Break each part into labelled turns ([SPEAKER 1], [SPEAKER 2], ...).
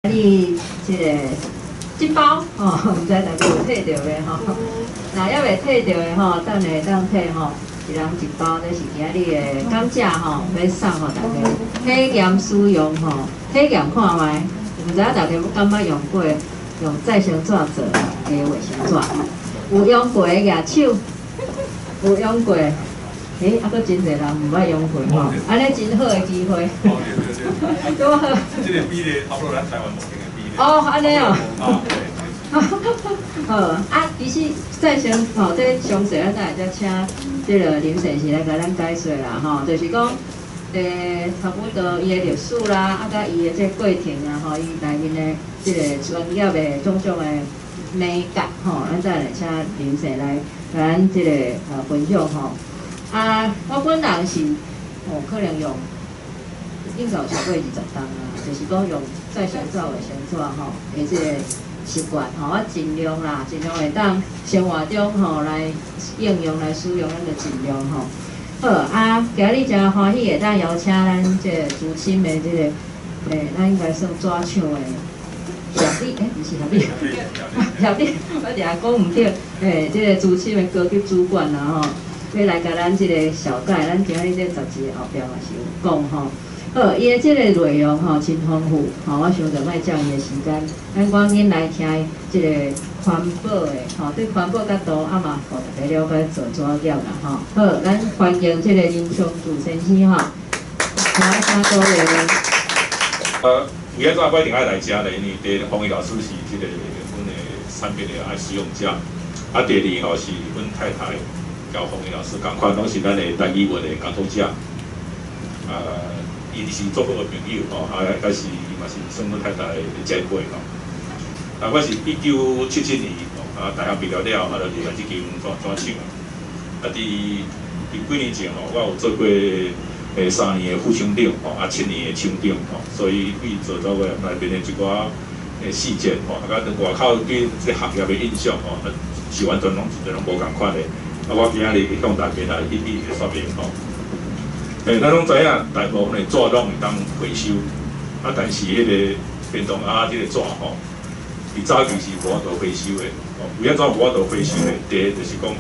[SPEAKER 1] 你这包吼，毋知大家有摕到的吼。若还未摕到的吼，等下当摕吼，一人一包，这是今日的感谢吼，要送互大家体验使用吼，体验看卖。毋知影大家有感觉用过用再生纸做的卫生纸，有用过的举手，有用过。诶，还佫真侪人毋捌用过吼，安尼真好的机会。多好。
[SPEAKER 2] 这个比例差不多咱台湾目前的比例。
[SPEAKER 1] 哦，安尼哦。
[SPEAKER 2] 啊，
[SPEAKER 1] 好啊，其实再生吼，这详细咱等下再请这个林先生来甲咱解说啦吼，就是讲差不多伊的历史啦，啊，甲伊的这过程啊吼，伊内面的这个专业的种种的美感吼，咱再来请林先来甲咱这个分享吼。啊，我本人是可能用应该有超过20档啊，就是讲用再生纸、卫生纸吼，的这个习惯吼，我尽量啦，尽量会当生活中吼来应用来使用，咱就尽量吼。好啊，今日真欢喜会当邀请咱这个资深的这个咱应该算纸厂的小弟，不是小弟，小弟，我定下讲唔对，这个资深的高级主管啦吼。要来甲咱即个小盖，咱今日这杂志后壁嘛是有讲吼。好，伊的即个内容吼真丰富，吼我想着莫占伊的时间，咱赶紧来听即个环保的吼，对环保角度啊嘛，互大家了解做怎业啦吼。好，咱欢迎即个林昌祖先生吼，来请各位。
[SPEAKER 2] 有影怎我一定爱来遮咧，因为第一，黄毅老师是即个阮的产品的爱使用者，啊第二吼是阮太太。交洪毅老师共款，拢是咱的台语文的工作者。伊是足好的朋友吼，也是伊嘛是算阮太太的前辈吼。我是1977年大学毕业了，就入来这间纸厂。伫几年前吼，我有做过3年的副厂长7年的厂长所以对做到个内面的一寡细节甲外口对这行业的印象是完全拢无共款的。我今仔日向大家来一一说明吼。咱拢知影大部分的纸拢会当回收，但是迄个电动即个纸吼，伊早期是无法度回收的。为安怎无法度回收的？第一就是讲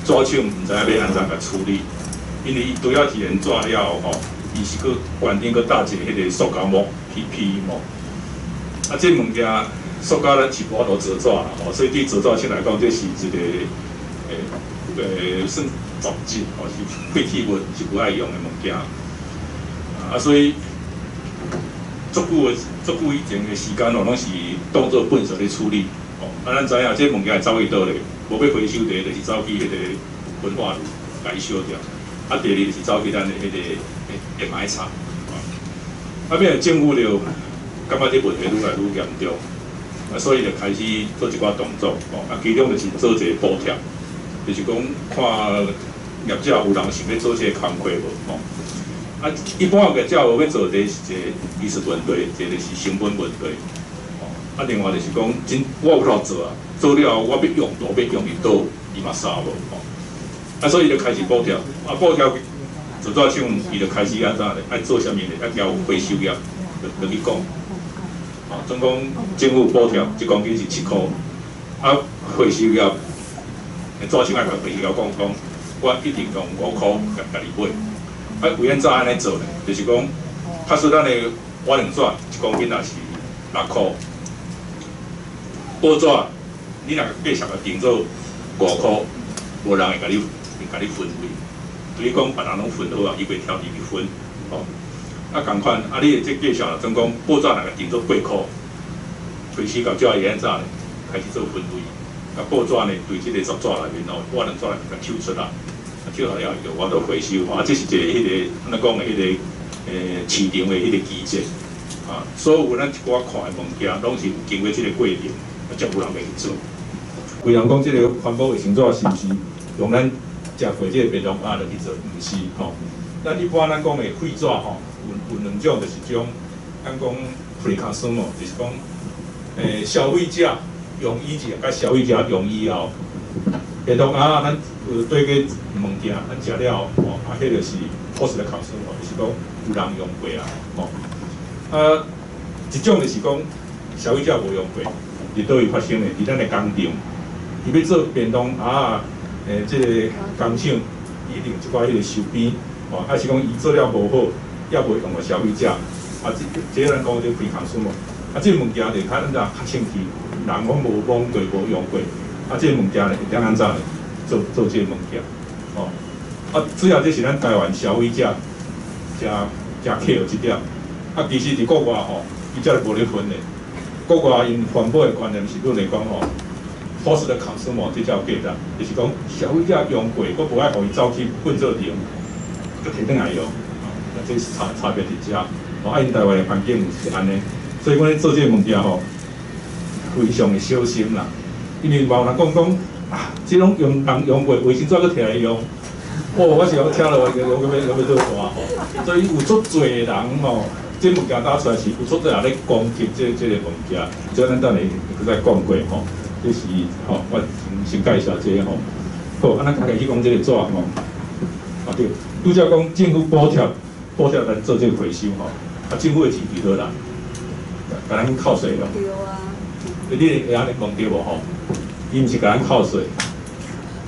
[SPEAKER 2] 纸厂毋知影要安怎甲处理，因为伊除了提炼纸了后伊是搁关顶搁搭一个迄个塑胶膜 PP 膜。这物件塑胶咱是无法度做纸啦，所以对做纸厂来讲，这是一个算杂质是废弃物是不爱用的物件，所以足久以前的时间拢是当做垃圾咧处理。咱知影这物件会走去倒咧，无要回收第一就是走去迄个焚化炉来烧掉，第二就是走去咱的迄个掩埋场。变政府就感觉这问题愈来愈严重，所以就开始做一寡动作，其中就是做一个补贴。就是讲，看业者有人想要做这个工课无？一般业者有要做的是一个技术问题，一个是成本问题。另外就是讲，我有法做啊，做了我要用多，要用去倒，伊嘛杀无。所以就开始补贴，补贴做纸厂，伊就开始安怎咧？爱做啥物咧？爱交回收业，就去讲。总讲政府补贴一公斤是7块，回收业。纸厂爱甲回收业讲，我一定用5块甲你买。为安怎安尼做呢？就是讲，假使咱的瓦楞纸1公斤也是6块，报纸你若计上个定做5块，无人会甲你分位。所以讲别人拢分好啊，伊袂挑你去分。共款你这计上总讲报纸若个定做8块，回收业者伊安怎呢？开始做分位。报纸呢，对这个纸内面瓦楞纸甲抽出来，抽出来了就我都回收。这是一个迄个咱讲的迄个市场的迄个机制。所有咱一寡看的物件，拢是有经过这个过程，才有人要去做。为人讲这个环保卫生纸是毋是用咱食过这个便当盒去做？毋是咱一般咱讲的废纸有2种，就是种咱讲 pre-consumer， 就是讲消费者。用以前甲消费者用以后，便当盒咱对个物件，咱食了迄个是 post 的考试就是讲有人用过啊，一种就是讲消费者无用过，伫倒位发生的？伫咱的工厂，伊要做便当盒即个工厂一定有一寡迄个收边，还是讲伊做了无好，也袂用到消费者，即咱讲叫非常数嘛。即个物件就较咱较清气，人讲无摸过、无用过，即个物件会当安怎呢？做即个物件，主要这是咱台湾消费者真 care 即点。其实伫国外伊则无咧分的。国外因环保的观念是论来讲force the consumer 这叫价值，就是讲消费者用过，我无爱互伊走去混做零，佮摕转来用，这是差别伫遮。因台湾的环境是安尼，所以阮咧做这个物件非常的小心啦。因为有人讲即种用过卫生纸佮摕来用，我是讲听落要做大所以有足侪人这物件打出来是有足侪人咧攻击这个物件，所以咱等下会再讲过这是我先介绍这个好，咱家己去讲这个纸对，拄则讲政府补贴咱做这个回收政府的钱伫倒啦，甲咱扣税咯。对啊。你会安尼讲对无伊毋是甲咱扣税，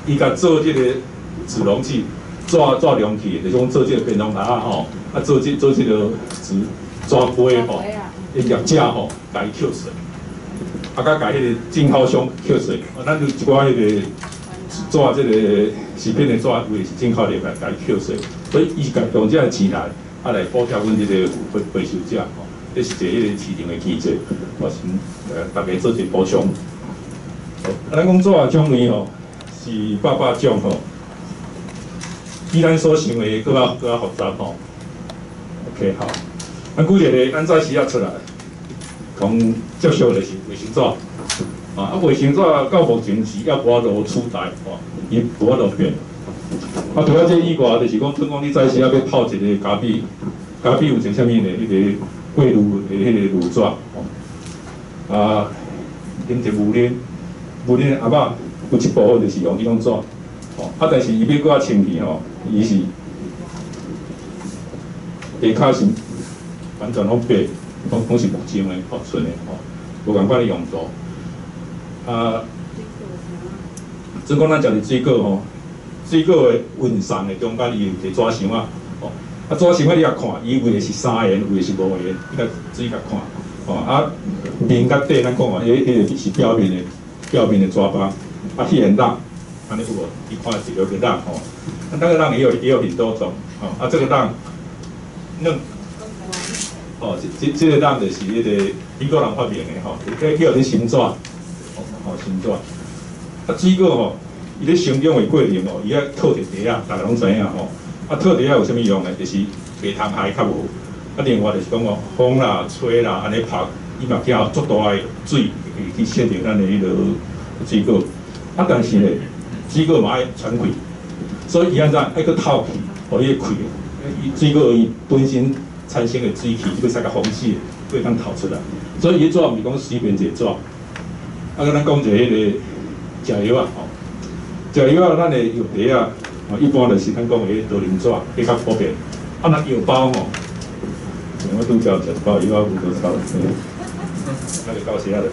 [SPEAKER 2] 伊甲做这个纸容器、纸容器，就是讲做这个便当盒做这个纸。纸杯伊业者甲伊扣税，甲迄个进口商扣税，咱就一寡迄个纸这个食品的纸，有的是进口入来甲伊扣税，所以伊甲用这个钱来补贴阮这个回收者这是一个市场的机制，我先大家做一个补充。咱讲纸的种类是800种比咱所想的更较复杂OK 好。咱举一个，咱早时仔出来，同接触的是卫生纸，卫生纸到目前是也无法度取代，伊无法度变。除了这以外，就是讲，譬如讲你早时仔要泡一个咖啡有一个啥物呢？迄个过滤的迄个炉纸，啉一牛奶阿爸有一部分就是用迄种纸，但是伊要搁较清气伊是下骹是。完全拢白，拢是木浆的纯的无共款的用途。总讲咱食的水果水果的运送的中间伊有一个纸箱纸箱你也看，伊有的是3元，有的是5元，你甲水甲看面甲底咱讲迄个是表面的纸包，迄个浪，安尼有无？伊看是有个浪那个浪也有很多种这个浪这个浪就是迄个美国人发明的叫做新纸新纸。水果伊咧生长的过程伊要套一地大家拢知影套地有啥物用呢？就是袂通害较无。另外就是讲风啦、吹啦，安尼拍，伊嘛惊足大的水去渗着咱的迄个水果。但是咧，水果嘛爱喘气，所以伊安怎爱去透气，互伊气。水果伊本身产生的水气，要使甲风洗，会当透出来。所以伊纸毋是讲随便一个纸。咱讲一个迄个食药食药咱的药袋一般就是咱讲的多磷纸，比较普遍。那药包我拄则食一包药有多少？那就到时啊了。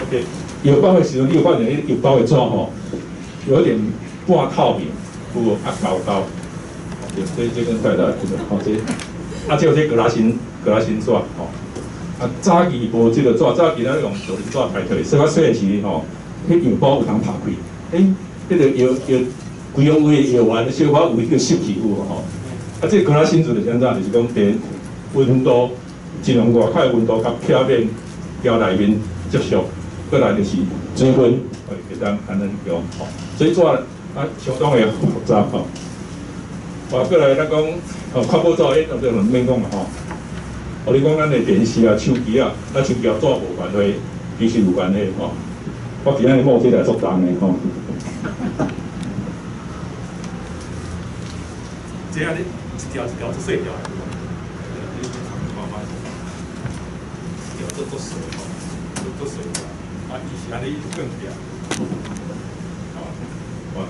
[SPEAKER 2] OK， 药包的时候，你有发现药包的纸有点半透明，有厚。这跟快乐这这格拉辛纸早期无这个纸，早期咱用多磷纸排退，所以我细个时迄药包有通拍开，迄个药规个位药丸小可有迄个湿气有这个格拉辛纸就是安怎，就是讲伫温度尽量外口的温度甲表面胶内面接触，过来就是水分会当安尼用所以纸相当的复杂过来咱讲环保纸，就毋免讲嘛你讲咱的电视手机咱手机纸无关系，其实有关系我今仔日摸起来足重的这样一条就碎掉了，一条做水做水以前的伊就更掉。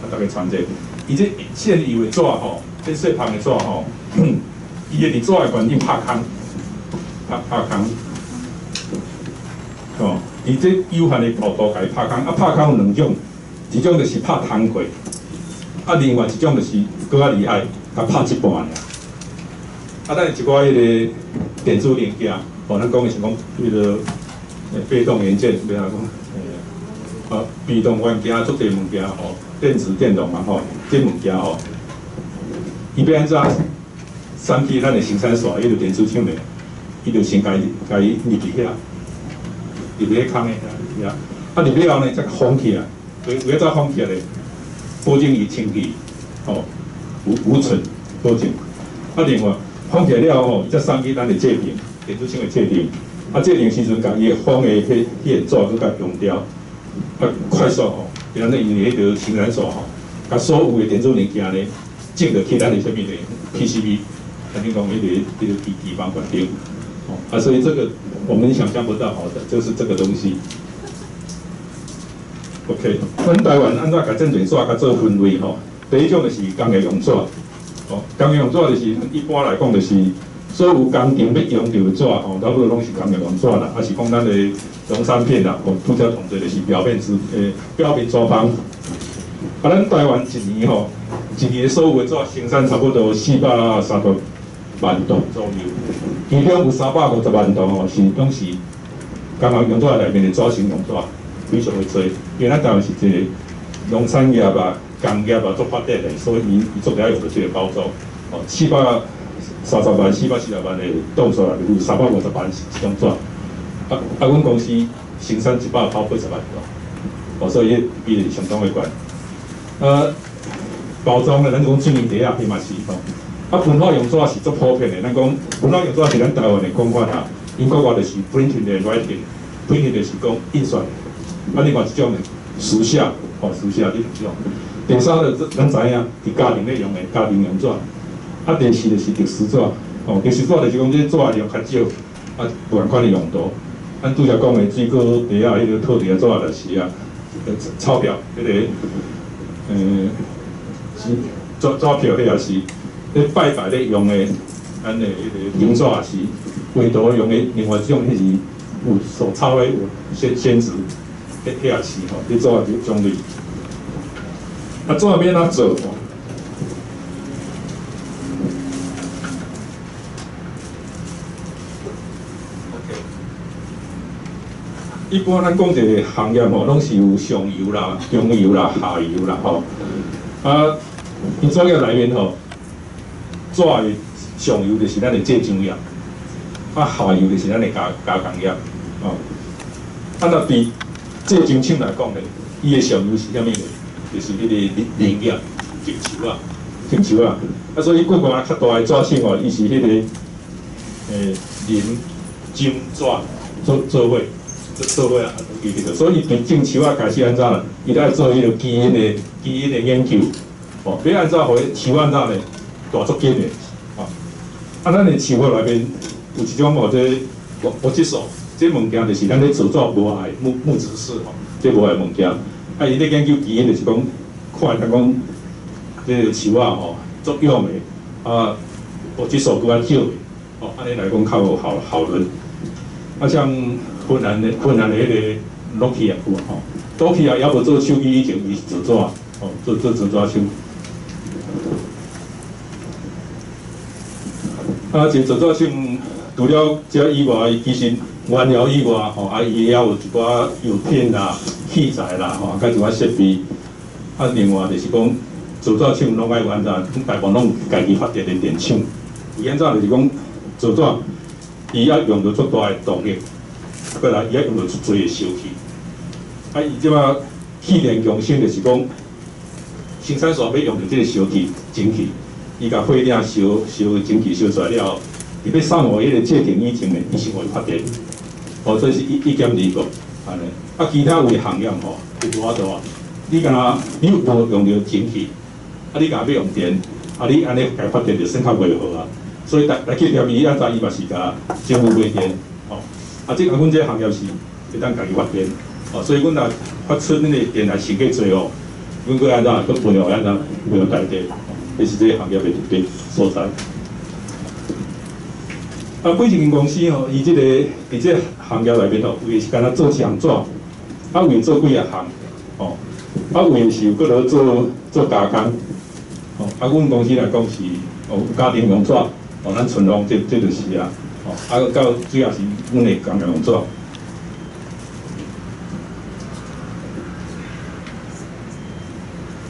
[SPEAKER 2] 大概传者，伊这现以为纸这细胖的纸伊会伫纸的环境拍空，
[SPEAKER 3] 哦，伊这有限的高度甲伊拍空，拍空有两种，一种就是拍通过，另外一种就是搁较厉害，甲拍一半尔。咱一寡迄个电子零件，咱讲的是讲迄个被动元件，比如讲被动元件、做侪物件电子电容嘛这物件伊要安怎删去咱的生产线，迄个电子厂的，伊就先甲伊入去遐，入去空的遐，入了后呢，再封起来，为了再封起来咧，保证伊清气无尘保证。另外封起来了伊再送去咱的制定，电子厂的制定，制定时阵甲伊封的迄个纸佮用掉，快速然后伊迄个生产线甲所有的电子零件咧，进入去咱的啥物咧 PCB， 肯定讲迄个地方管定，所以这个我们想象不到的，就是这个东西。OK， 阮台湾按怎甲正侪纸甲做分类第一种就是工业用纸，工业用纸就是一般来讲就是所有工程要用到的纸差不多拢是工业用纸啦，是讲咱的农产品啦，拄则同齐就是表面纸方。咱台湾一年一年所有的纸生产差不多430万吨左右，其中有350万吨拢是工业用纸内面的纸型用纸，非常的多。因为咱台湾是一个农产业工业做发展的，所以伊做了用到这个包装430万、440万的冻出来，有350万是这种纸。阮公司生产180万吨，所以比例相当的悬。包装呢，咱讲水泥地迄嘛是分化用纸是足普遍的。咱讲分化用纸是咱台湾的讲法英国话就是 printing 的 writing，printing 就是讲印刷。另外一种呢，书写，书写这种。第三个咱知影，伫家庭咧用的家庭用纸。第四就是特殊纸，特殊纸就是讲这纸量较少，不同款的用途。咱拄则讲的水果地迄个套地的纸就是钞票，迄个纸票，迄也是咧拜拜咧用的，咱的迄个银纸也是唯独用的另外一种，迄是有所抄的宣纸，迄也是迄纸的种类。纸要怎做？一般咱讲一个行业拢是有上游啦、中游啦、下游啦伊作业内面纸的上游就是咱的制浆业，下游就是咱的加工业若对制浆厂来讲咧，伊的上游是啥物咧？就是迄个林业、种树所以规模较大的纸厂伊是迄个林金纸做伙。所以对种树开始安怎啦？伊爱做迄个基因的研究，要安怎互树安怎咧大足紧的，咱的树内面有一种这无质素，这物件就是咱咧制作无害木质式这无害物件。伊咧研究基因就是讲，看讲这树作用的无质素较少的，安尼来讲较有效率。像芬兰的迄个诺基亚诺基亚也无做手机以前，伊是做纸做纸厂。这纸厂除了这以外，其实原料以外伊也有一寡药品啦、器材啦甲一寡设备。另外就是讲，纸厂拢爱有安怎，大部分拢家己发电的电厂。伊安怎就是讲，纸厂伊要用到足大的动力。过来，伊要用到足侪的烧气。伊即马气电共生就是讲，生产线要用到即个烧气、蒸汽，伊甲火顶烧蒸汽烧出来了后，伊要送互迄个制定以前呢，伊先会发电。所以是1减2个安尼。其他有的行业就无法度你若无用到蒸汽，你若要用电，你安尼家发电就算较袂好啊。所以来去调伊安怎伊嘛是甲政府买电。即个阮这个行业是会当家己发电，所以阮若发出恁个电来成价侪阮搁安怎搁分互安怎分互大家，这是这个行业的特别所在。几一间公司吼，伊即个伫即个行业内面吼，有诶是干那做一项纸，有诶做几啊项，吼，有诶是有搁落做加工，吼，阮公司来讲是有家庭用纸，咱存放这就是啊，吼，到主要是阮诶工业用纸。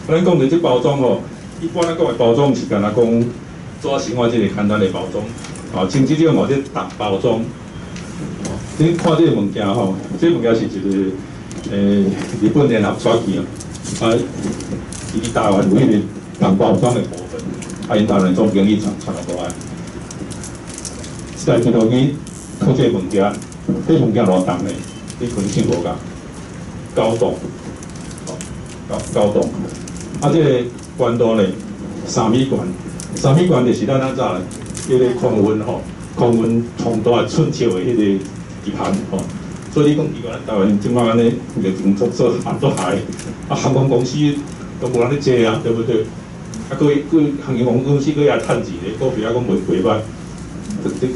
[SPEAKER 3] 咱讲到即包装吼，一般咱讲诶包装是干那讲纸生活即个简单诶包装。像即种即大包装，你看即个物件吼，即物件是一个日本联合纸机伊台湾有迄个大包装的部分，因台湾总经理传落过来，在电脑机套即个物件，即物件偌重呢？你可能性无共，高度，高度，即个宽度呢3米宽，3米宽就是咱安怎咧？迄个空运吼，空运从大寸尺的迄个一盘吼，所以你讲台湾即摆安尼就做航海，航空公司都无人咧坐啊，对不对？各航空公司佫也趁钱咧，股票也讲袂歹，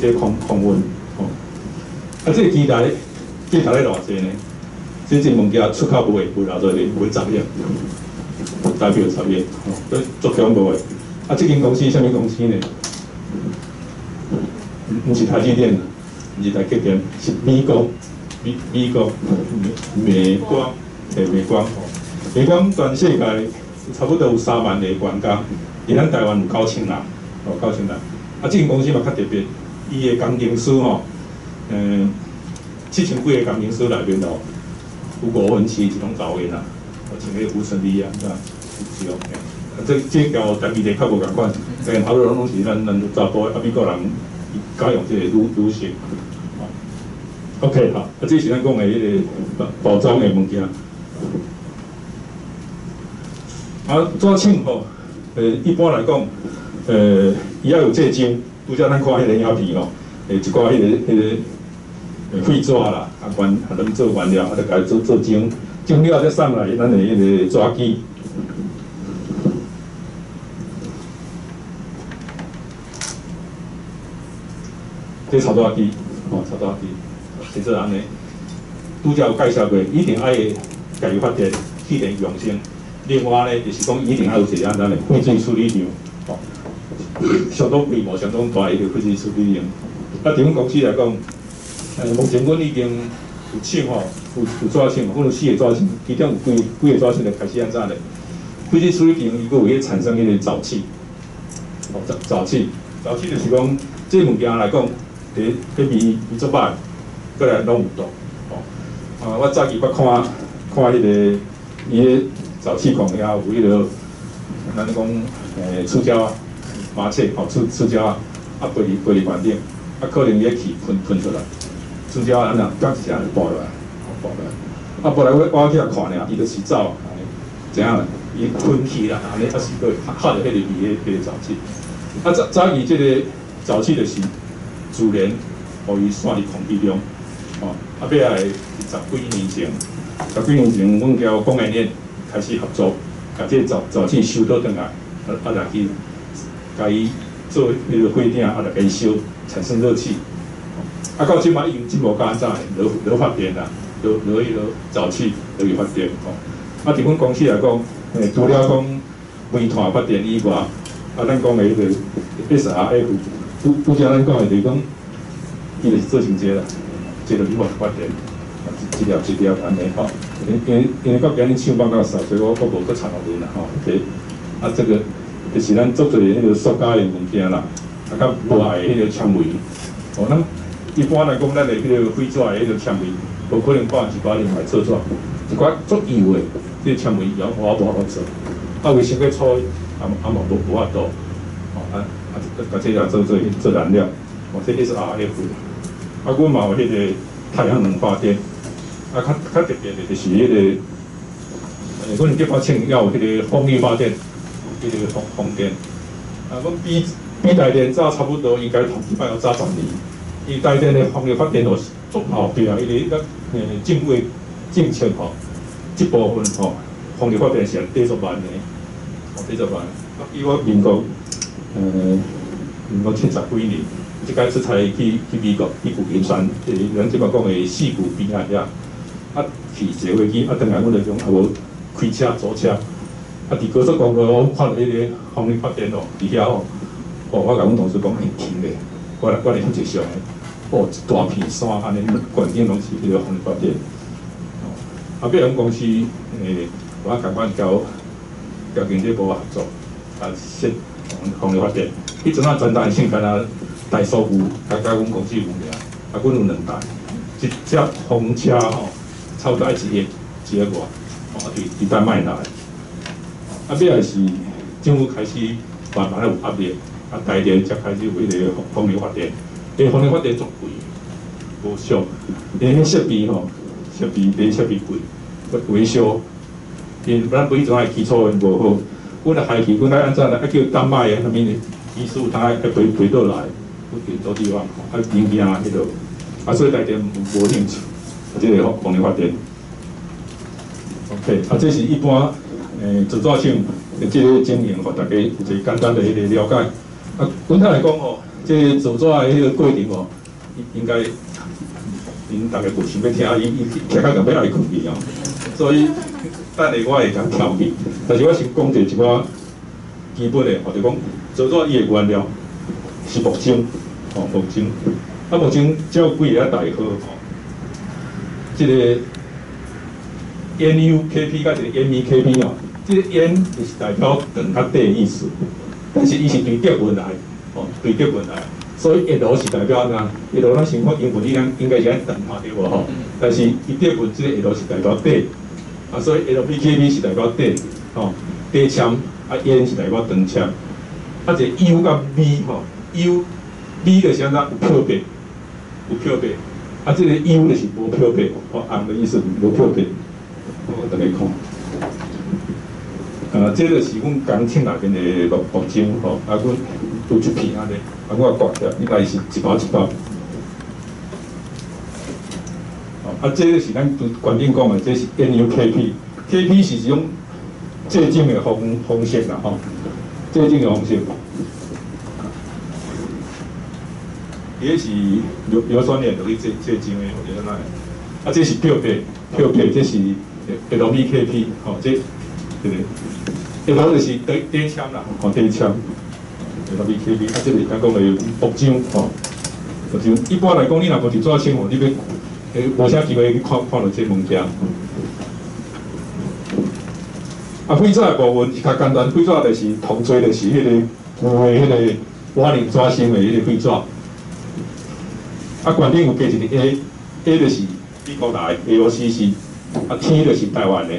[SPEAKER 3] 这空运吼，这个机台咧偌济呢？这物件出口袂偌济咧，袂10亿，代表10亿，吼，足恐怖诶。这间公司啥物公司呢？毋是台积电，毋是台积电，是美光，美光，美光，美光全世界差不多有3万个员工，伫咱台湾有9000人，9000人。这间公司嘛较特别，伊个工程师吼，7000几个工程师内面吼，有5%是拢查某囡仔，像迄个吴春丽啊，是哦。这交台积电较无共款，但头路拢是咱查甫美国人。改用这个女性，OK 好，这是咱讲的迄个包装的物件。纸厂吼，一般来讲，伊要有这种，拄则咱看迄个影片吼，一寡迄个废纸啦，能做原料，就甲伊做种了再送来咱的迄个纸机。这炒纸机，炒纸机，是做安尼。拄则有介绍过，一定爱家己发电，气电用先。另外呢，就是讲一定要有一个咱的废水处理厂，相当规模、相当大一个废水处理厂。伫阮公司来讲，目前阮已经有厂吼，有纸厂，阮有4个纸厂，其中有几个纸厂就开始安怎咧？废水处理厂伊佫有产生迄个沼气，沼气就是讲，这物件来讲。迄味足歹，过来拢有毒。我早期捌看迄个伊个沼气孔遐有迄个，咱讲触礁啊，麻雀触礁啊，飞入环境，可能伊个气喷出来，触礁安那刚一下就爆落来，爆来我去遐看尔，伊就是走，怎样？伊喷气啦，安尼还是个靠着迄个味迄个沼气。早期即个沼气就是。自然，互伊散入空气中，尾来10几年前，阮交工研院开始合作，把这沼气收倒转来，来去，甲伊做迄个火顶，来燃烧，产生热气。到即摆已经进步到安怎热发电啦，热迄个沼气落去发电。伫阮公司来讲，除了讲煤炭发电以外，咱讲的迄个 SRF。拄则咱讲的就是讲，伊就是做成这啦，这就去发电，一条安尼吼。因为到今日厂办到少，所以我无搁插落去啦吼。这个就是咱做做迄个塑胶的物件啦，较无害的迄个纤维。咱一般来讲，咱的迄个废纸的迄个纤维，无可能100%用来做纸，一寡足油的，这纤维我无法做。为伤过粗，无法度。把这个做燃料，这个是 RF。阮嘛有迄个太阳能发电，较特别的就是迄个，阮这块厂要有迄个风力发电，迄个风电。阮比台电早差不多应该头一摆要早10年。伊台电的风力发电就是足后壁啊，伊个政策吼，这部分吼，风力发电是几十万的，几十万。以我民国70几年，即摆出差去美国去旧金山，咱即摆讲的四股边仔遐，啊去坐飞机，啊转来阮就讲啊无开车租车，啊伫高速公路我看到迄个风力发电哦，伫遐哦，我甲阮同事讲，停咧，我来翕一相的，一大片山安尼，关键拢是迄个风力发电。啊，尾阮公司我共阮交经济部合作，啊设风力发电。迄阵啊，全台性干啊大数据，甲阮公司有尔，啊，阮有2台，一只风车吼，差不多爱1个外，啊，伫台卖来。啊，尾来是政府开始慢慢有压力，啊，台电才开始有迄个风力发电，风力发电足贵，无俗，迄设备吼，设备贵，维修，咱每一种的基础无好，阮来害去，阮爱安怎来？叫丹麦的啥物技术，他爱陪倒来，去做地方，啊零件迄落，啊所以台电无兴趣，啊即个风力发电。OK， 啊这是一般自主性的即个经营，互大家有一个简单的迄个了解。啊，本来来讲吼，即个自主的迄个过程吼，应该因大家有想要听，伊听到后尾爱困去哦。所以等下我会甲跳去，但是我先讲一寡基本的，或者讲自主伊的原料是木精，木精。啊，木精只有几个大号吼，即个 NUKP 甲一个 MEKP 哦，即个 N 就是代表长较短的意思，但是伊是对德文来，对德文来，所以 L 是代表安怎 ？L 咱先看英文，应该是安长嘛对无吼？但是伊德文即个 L 是代表短，啊，所以 LPKP 是代表短，短纤，啊 N 是代表长纤，啊一个 U 甲 V 吼 ，V 就是安怎有漂白，有漂白，啊即个 U 就是无漂白，红的意思无漂白。我大家看，这个是阮工厂内面的木精吼，啊，阮拄一片安尼，啊，我刮起来，应该是一包一包。啊，这个是咱观点讲的，这是 NUKP，KP 是一种制种的方式啦吼，制种的方式。也是硫酸盐落去制种的，或者怎样？啊，这是漂白，这是 LVKP， 吼，这个 L 就是短纤啦，短纤 LVKP， 啊，这个咱讲的木精，木精。一般来讲，你若无伫纸厂，你要无啥机会去看到这物件。啊，废纸的部分是较简单，废纸就是同做就是迄个旧的迄个瓦楞纸芯的迄个废纸。啊，观点有加一个 A 就是美国来 AOCC， 啊 T 就是台湾的，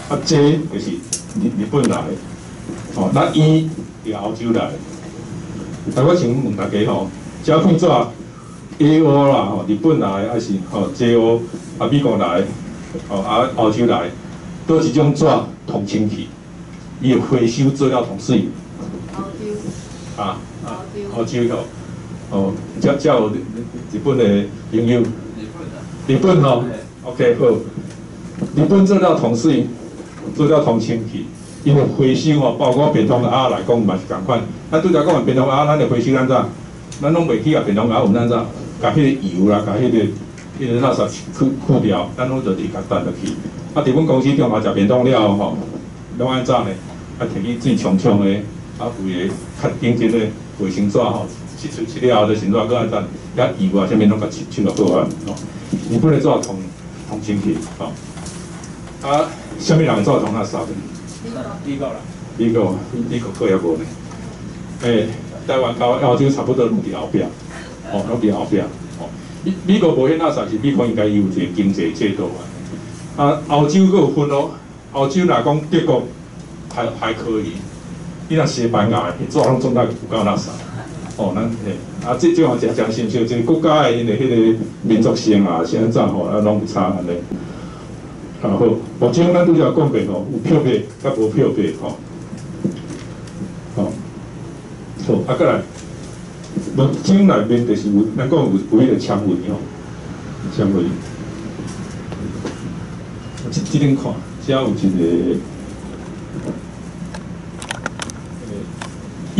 [SPEAKER 3] 啊 J 就是日本来的，那 E 是澳洲来的。但我想问大家吼，这废纸 AO 啦，日本来还是JO 啊美国来，澳洲来，倒一种纸通清气，伊会回收做了同水。澳洲才有日本的朋友。日本吼 ，OK 好，日本做了同水，做了同清气，因为回收吼，包括便当盒来讲嘛是共款。咱拄则讲的便当盒，咱就回收咱怎？咱拢袂去啊，便当盒有咱怎？甲迄个油啦，甲迄个垃圾去掉，咱拢就直接担落去。啊，伫阮公司中嘛食便当了吼，拢安怎呢？啊，摕去水冲冲的，啊，为个较顶级的卫生纸吼。切了后，就先怎个安怎？遐油啊，啥物拢甲切落好啊，日本的纸通清气，啊，啥物人做通垃圾？美国啦，美国可也无呢。台湾到澳洲差不多拢伫后壁，拢伫后壁。美国无迄垃圾是美国应该有一个经济制度啊。澳洲佫有分哦，澳洲若讲德国还可以，你若西班牙的纸拢总在有够垃圾。咱这种真新秀，即国家的因的迄个民族性啊，是安怎拢有差安尼。好，目前咱拄则讲过吼，有漂白甲无漂白好，再来，目前内面就是有，咱讲有迄个纤维纤维。这顶看，遮有一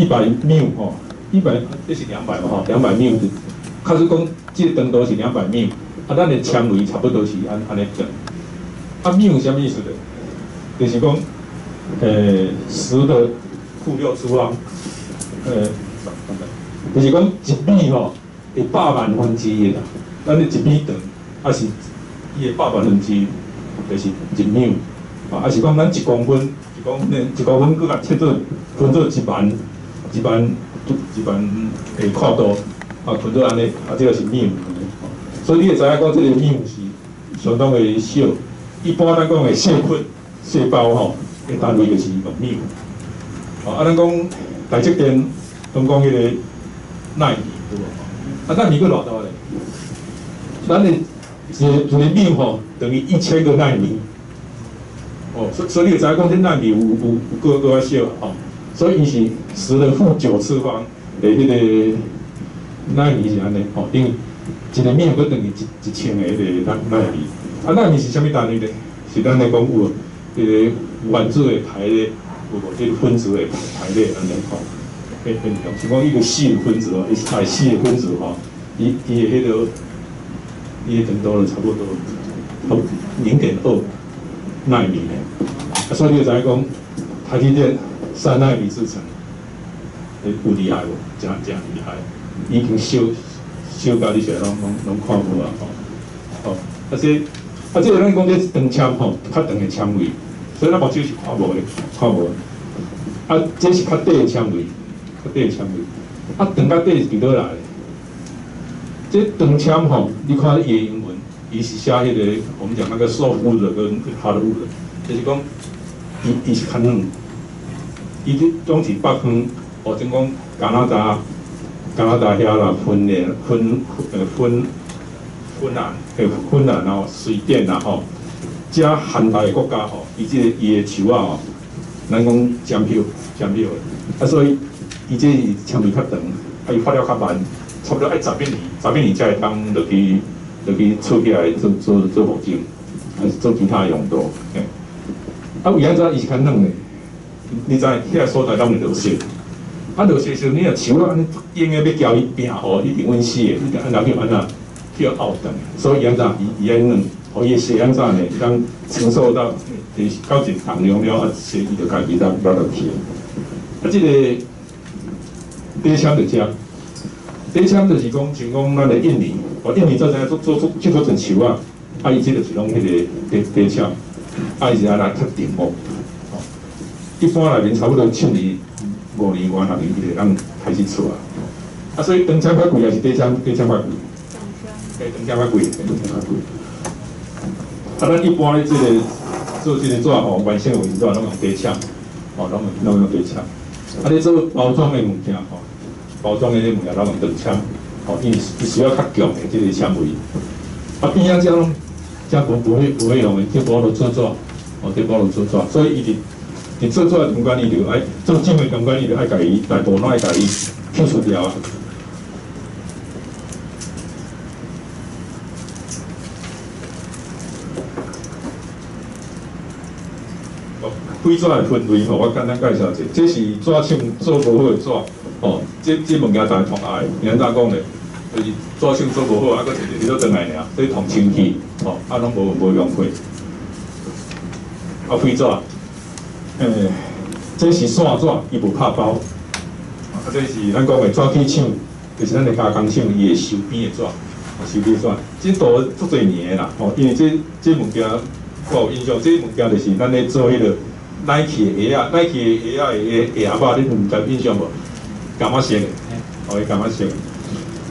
[SPEAKER 3] 个100 μ 100，这是200嘛吼，200秒。假使讲这个长度是200秒，啊，咱的纤维差不多是安尼长。啊，秒是啥物意思呢？就是讲，10的负6次方，就是讲1米吼，会100万分之一啦。咱的1米长，啊是伊的100万分之一，就是1秒。啊，是讲咱1公分，1公分，佮甲切做分做1万的宽度，啊，分做安尼，啊，这个是秒。所以你会知影讲，这个秒是相当的小。一般咱讲的细胞吼，的单位就是用秒。啊，咱讲台积电，拢讲迄个纳米，对无？啊，纳米佫偌大咧？咱的一个秒吼，等于1000个纳米。哦，所以你会知影讲，这纳米有较小哦，所以伊是10的负9次方的迄个纳米是安尼哦，因为一个秒佫等于1000个迄个纳米。啊，纳米是啥物单位咧？是咱咧讲有迄个原子的排列，有无？迄个分子的排列安尼吼，变用。是讲一个细的分子哦，一细的分子吼，伊的迄个伊的长度差不多0.2纳米咧。啊，所以你就知影讲，台积电3纳米制程，有厉害无？真厉害，已经小到你现在拢看无啊吼。哦，这个咱讲这长纤吼，较长的纤维，所以咱目睭是看无的，看无。啊，这是较短的纤维，较短的纤维。啊，长较短是伫倒来的？这长纤吼，你看伊的英文，伊是写迄个我们讲那个 softwood 跟 hardwood， 就是讲伊是较软，伊这总是北方，或者讲加拿大遐啦，芬兰吼，瑞典啦吼，遮寒带的国家吼，伊的树啊吼，咱讲尖漂的，啊，所以伊这纤维较长，啊，伊发了较慢，差不多爱10几年才会当落去出起来做火箭，还是做其他用途。啊，为安怎伊是较软的？你知遐个所在拢会落雪，啊，落雪时你若树啊，安尼硬个要交伊拼吼，一定稳死的，你安怎去安怎？要拗长，所以安怎伊安软，互伊血安怎呢？当承受到到一重量了，啊，血伊就家己落去。啊，这个底纤就遮，底纤就是讲，像讲咱的印尼，印尼做做阵树啊，啊，伊这就是拢迄个底纤，啊，伊是安来较定哦。一般内面差不多5年、5年、6年，伊就咱开始出啊。啊，所以长纤较贵，还是底纤较贵？长纤较贵，啊，咱一般咧，这个做这个纸吼，完成的纸拢用底纤，吼，拢用底纤。啊，你做包装的物件吼，包装的物件拢用长纤，吼，因为需要较强的这个纤维。啊，边仔遮拢遮不会用的，这保罗做纸，哦，这保罗做纸，所以伊做纸的中间伊就爱做纸的中间伊就爱家己大部拢爱家己剔除掉啊。灰纸的分类吼，我简单介绍一下。这是纸厂做无好的纸，哦，这物件大家同爱。你安怎讲咧？就是纸厂做无好，啊，搁摕摕倒转来尔，这同清气，哦，啊，拢无用过。啊，灰纸，这是线纸，伊无拍包。啊，这是咱讲的纸器厂，就是咱的加工厂，伊会收边的纸，收边纸。这度足侪年啦，哦，因为这物件我有印象，这物件就是咱咧做迄个。Nike 的鞋啊 ，Nike 的鞋啊，鞋盒你唔知印象无？干嘛色的？哦，伊干嘛色？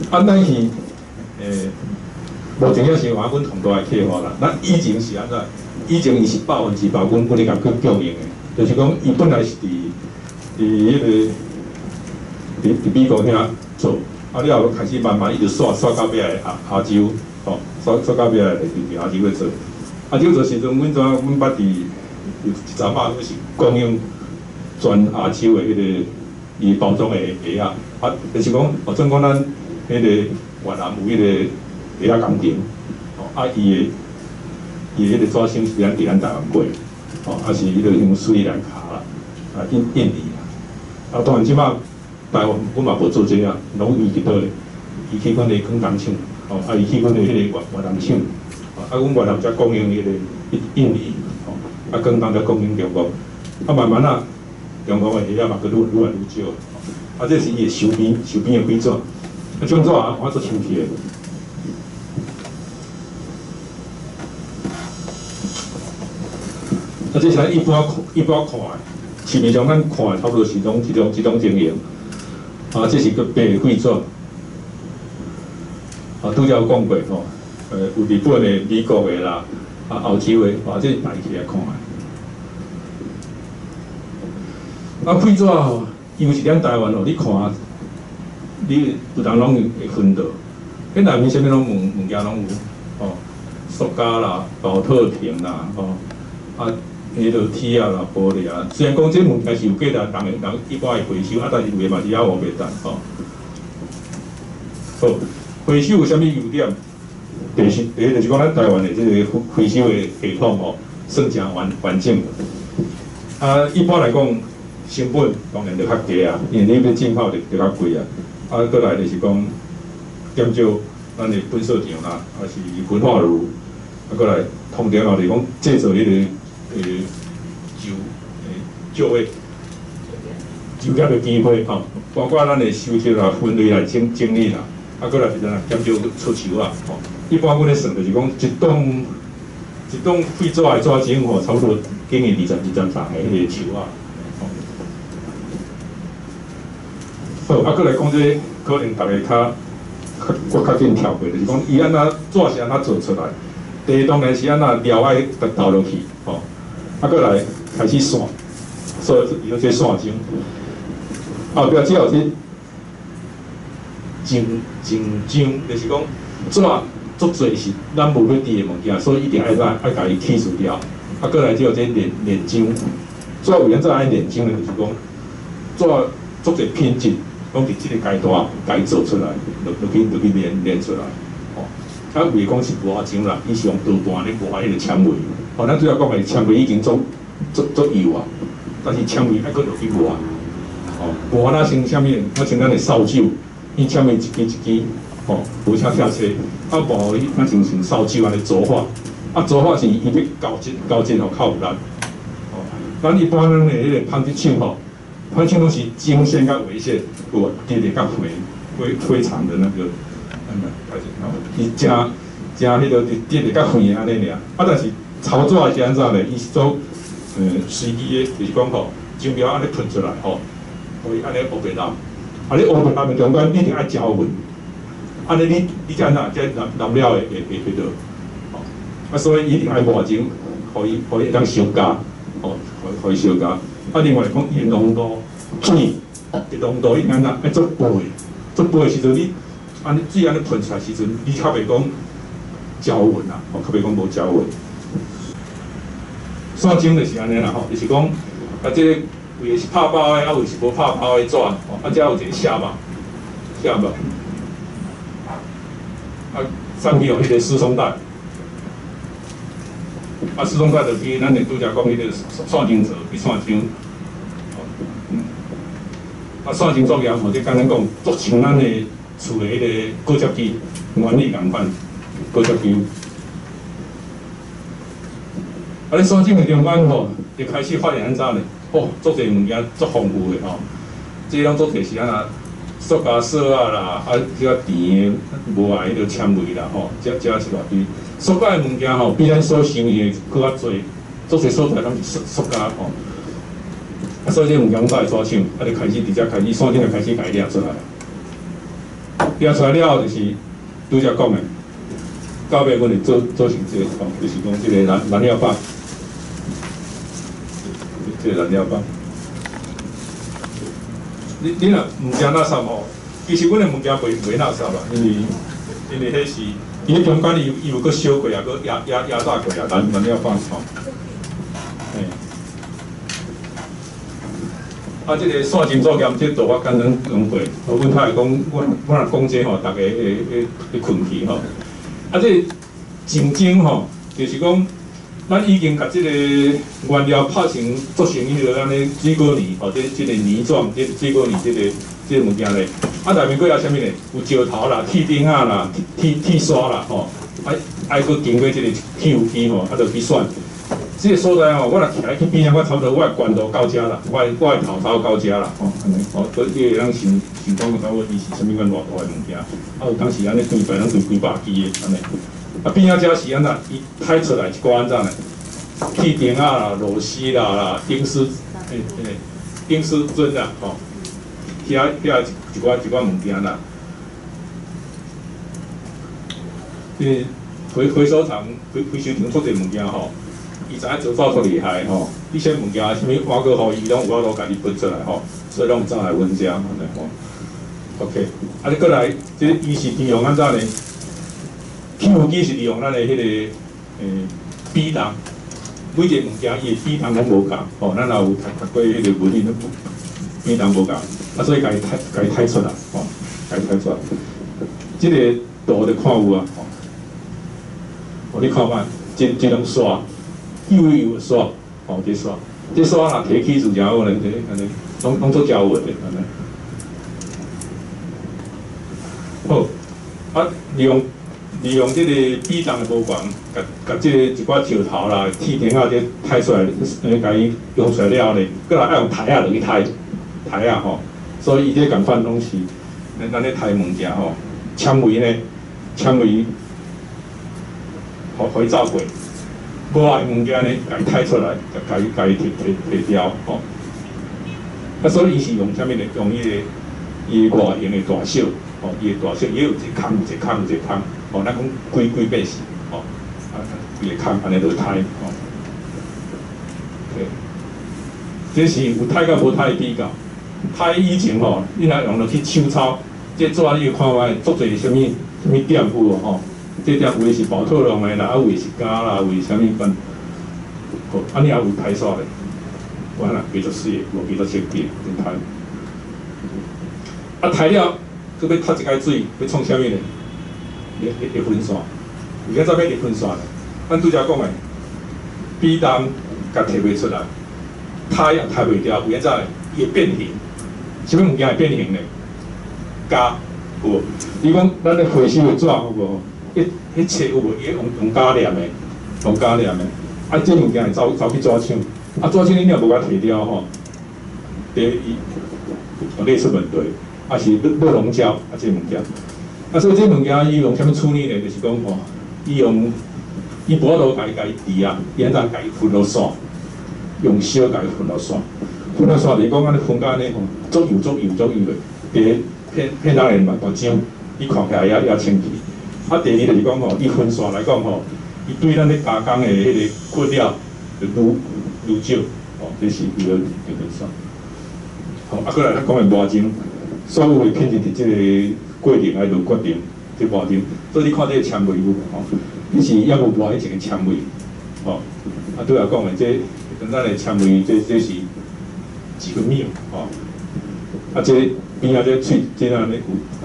[SPEAKER 3] 啊 ，Nike 无正经是话，阮同大的客户啦。咱以前是安怎？以前伊是100%阮咧甲去供应的，就是讲伊本来是伫迄个伫美国遐做，啊，了后开始慢慢一直刷到尾来亚洲，哦，刷到尾来伫亚洲咧做。亚洲做时阵，阮捌伫。有一阵仔都是供应全亚洲的迄个伊包装的鞋啊，啊，就是讲，总讲咱迄个越南有迄个鞋仔工程，哦，啊，伊的迄个纸箱是咱伫咱台湾买，哦，啊是迄个用斯里兰卡啦，啊印尼啦，啊当然即摆台湾阮嘛无做这啊，拢移去倒咧，移去阮个广东厂，吼，啊移去阮个迄个越南厂，啊阮越南才供应迄个印尼，吼，啊广东才供应中国，啊慢慢啊，中国个虾仔嘛佫愈来愈少，啊这是伊个周边个规则，啊这种纸啊，我做清气个。啊，这是咱一般看的，市面上咱看的差不多是种一种情形。啊，这是个白贵纸，啊，拄则有讲过吼，有日本的、美国的啦，啊，欧洲的，啊，这摆起来看的。啊，贵纸吼，因为是咱台湾吼，你看，你有人拢会分到，咱内面啥物拢物件拢有，吼，塑胶啦、保特瓶啦，吼，啊。迄落铁啊啦、玻璃啊，虽然讲这物件是有价值，人一般会回收，啊，但是有诶嘛是还往袂淡吼。好，回收有啥物优点？第一就是讲咱台湾诶这个回收诶系统吼，算真完整。啊，一般来讲，成本当然就较低啊，因为你要进口就较贵啊。啊，过来就是讲减少咱诶喷射场啦，啊是焚化炉，啊过来通常就是讲制造迄个。就业的机会吼，包括咱的收集啦、分类啦、整理啦，啊，过来是咱减少出手啊，吼。一般阮咧算就是讲一栋废纸的纸浆吼，差不多经营23个迄个球啊，吼。好，啊，过来讲这可能大家我较紧跳过，就是讲伊安怎纸是安怎做出来？第一当然是安怎料爱倒落去，吼。啊，过来开始散，所以有这散浆。后壁只有这净浆，就是讲纸足侪是咱无要滴的物件，所以一定爱甲伊去除掉。啊，过来只有这炼浆，纸为安怎爱炼浆呢？就是讲纸足侪品质，拢伫即个阶段甲伊做出来，就去炼出来。哦，啊，袂讲是磨浆啦，伊是用刀盘咧磨迄个纤维。哦，咱主要讲的纤维已经做油啊，但是纤维还佫落去磨。哦，磨那像啥物？那像咱的扫帚，伊纤维一支，哦，无车车，啊磨那像扫帚安尼做法，啊做法是伊要交接吼较有力。哦，咱一般咱的迄个纺织厂吼，纺织厂拢是经线甲纬线，有叠较非常的那个，伊正迄个叠较远安尼尔，啊但是。操作是安怎咧？伊是做随机的，就是讲吼，晶标安尼喷出来吼，可以安尼乌白蓝，啊你乌白蓝的中间一定爱交匀，安尼你才安怎这染料会到，吼，啊所以一定爱磨晶，可以当烧加，吼，可以烧加。啊另外讲伊浓度水的浓度一定安怎爱做杯的时阵你安尼水安尼喷出来时阵，你较袂讲交匀啦，吼，较袂讲无交匀。散浆就是安尼啦吼，就是讲啊，这个有的是拍包的，啊有是无拍包的纸，吼，啊遮有一个下巴，啊上面有迄个丝松带，啊丝松带就比咱的拄则讲迄个散浆做比散浆，啊散浆作业吼，即简单讲，足像咱的厝的迄个果汁机原理共款，果汁机。啊！你散浆的中间吼，就开始发现安怎咧？哦，足侪物件足丰富的吼，即种足侪是安那塑胶锁啊啦，啊比较甜的无爱迄个纤维啦吼，这是偌堆。塑胶的物件吼，比咱所想的搁较侪，足侪所在拢是塑胶吼。啊，所以这物件才会做厂，啊就开始直接开始散浆就开始甲伊掠出来。掠出来了后就是拄则讲的，到尾阮就做成这个吼，就是讲这个燃料棒。这个燃料棒，你若物件垃圾吼，其实阮的物件袂垃圾啦，因为迄是伊迄中间伊有搁烧过啊，搁压榨过啊，燃料棒吼。嘿，啊，这个散浆作业这度我简单讲过，阮较会讲，我若讲这吼，大家会困去吼。啊，这竞争吼，就是讲。咱已经把这个原料拍成做成迄个安尼水果泥，或者这个泥状，这水果泥这个这物件咧。啊，内面佫有啥物咧？有石头啦、铁钉仔啦、铁刷啦，吼，爱佫经过即个铁油机吼，就去选。这个所在吼，我若徛去边仔，我差不多我的悬度到遮啦，我的头到遮啦，吼，安尼，吼，所以伊会当想讲到我伊是啥物款偌大的物件，啊，有当时安尼规排拢对几百支的安尼。啊，边仔遮是安怎？伊开出来一寡安怎咧？铁钉仔啦、螺丝啦、钉丝针啦，吼，遐一寡物件啦。回收厂、回收厂做这物件吼，伊知影做法足厉害吼。你些物件啥物挖过互伊，拢有法度家己分出来吼，所以拢早来阮遮安尼吼。OK， 啊，你过来，这伊是利用安怎呢？起油机是利用咱的迄个比重，每一个物件伊的比重拢无共，吼，咱也有读过迄个物理，比重无共，啊，所以家己睇出来，吼，家己睇出来，这个图就看有啊，吼，哦，你看觅，这种刷，幼的刷，吼，这刷，这刷若提起就真好咧，这安尼，拢做胶纹的安尼。好，啊，利用这个比重的无共，甲这个一寡石头啦、铁钉仔这抬出来，甲伊用出来了咧，搁来爱用台仔落去抬仔吼，所以伊这共款拢是咱咧抬物件吼，纤维呢，纤维，互伊走过，无爱物件呢，甲伊抬出来，甲伊摕掉吼。啊，所以伊是用啥物咧？用伊外形的大小。哦，伊的大小也有一空有一空有一空，哦，咱讲几百是，哦，啊，伊个空安尼就刣，哦，对，这是有刣甲无刣的比较。刣以前吼，你若用落去手抄，这纸你看觅，足侪啥物点符哦，吼，这点有的是宝特龙的啦，啊有的是胶啦，有的啥物款，哦，啊你也有刣刷的，完啦，几足水，无几足设计，真刣。啊，刣了。佮要脱一解水，要创啥物咧？会分散，而家怎要会分散咧？咱拄则讲诶，比重甲摕袂出来，刣也刣袂掉，有影怎咧？伊会变形，啥物物件会变形咧？胶有无？你讲咱咧回收诶纸有无？迄册有无？伊用胶黏诶，用胶黏诶。啊，这物件会走去纸厂，啊，纸厂你若无甲摕掉吼，第伊你出问题。啊是热熔胶啊，这物件，啊所以这物件伊用啥物处理呢？就是讲吼，伊无法度家己啊，伊安怎家己分落线，用烧家己分落线，分落线就是讲安尼分甲安尼吼，足油的，片当然嘛大张，伊看起来也清气。啊第二就是讲吼，伊分线来讲吼，伊对咱咧加工的迄个vật料就愈少，哦，这是伊个分线。好，啊过来咱讲的外钟。所有的品质伫即个过程来就决定这外钟，所以你看这个纤维有吼，你是也无外迄一个纤维，吼，啊对来讲的这咱的纤维这是几个秒，吼，啊这边仔这喙这安尼有，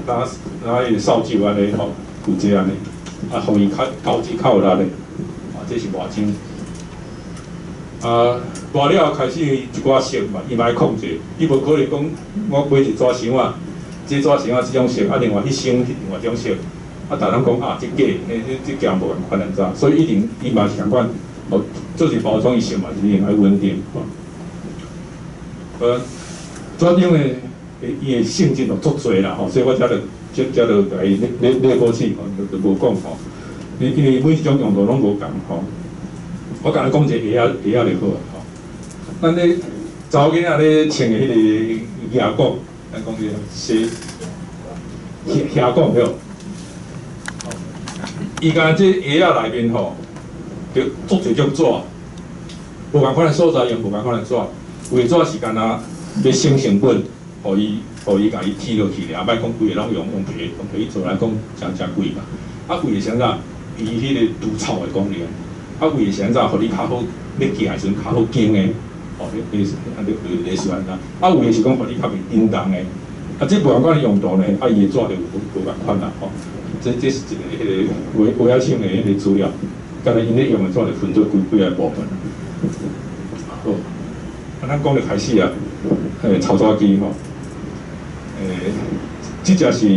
[SPEAKER 3] 打迄个扫帚安尼吼，有这安尼，啊互伊较一较有力的，啊这是外钟。抹了开始一寡色嘛，伊嘛爱控制，伊无可能讲我买一纸箱啊，这纸箱啊即种色，啊另外迄箱另外一种色，啊大人讲啊这假，这件无共款安怎，所以一定伊嘛是共款，哦，做一包装伊色嘛是一定爱稳定，纸张的伊的性质就足侪啦，吼，所以我才就甲伊列过去，就无讲吼，因为每一种用途拢无共吼。我甲你讲一个鞋仔就好啊，吼。咱咧查某囡仔咧穿的迄个鞋管，咱讲个鞋管了。伊甲这鞋仔内面吼，就足侪种纸，无共款的所在用无共款的纸，有的纸是干那要省成本，互伊甲伊剃落去咧，啊，莫讲规个拢用皮做来讲真贵嘛。啊，为的啥子？伊迄个除臭的功能。啊，为啥子？互你较好，要行的时阵较好行的，哦，你是安怎？啊，为的是讲互你较袂叮当的，啊，这无共款的用途呢，啊，伊的纸就无共款啦，吼。这是一个迄个鞋厂的迄个资料，刚才因咧用的纸就分做几个部分。好，啊，咱讲就开始啊，操作机吼，即只是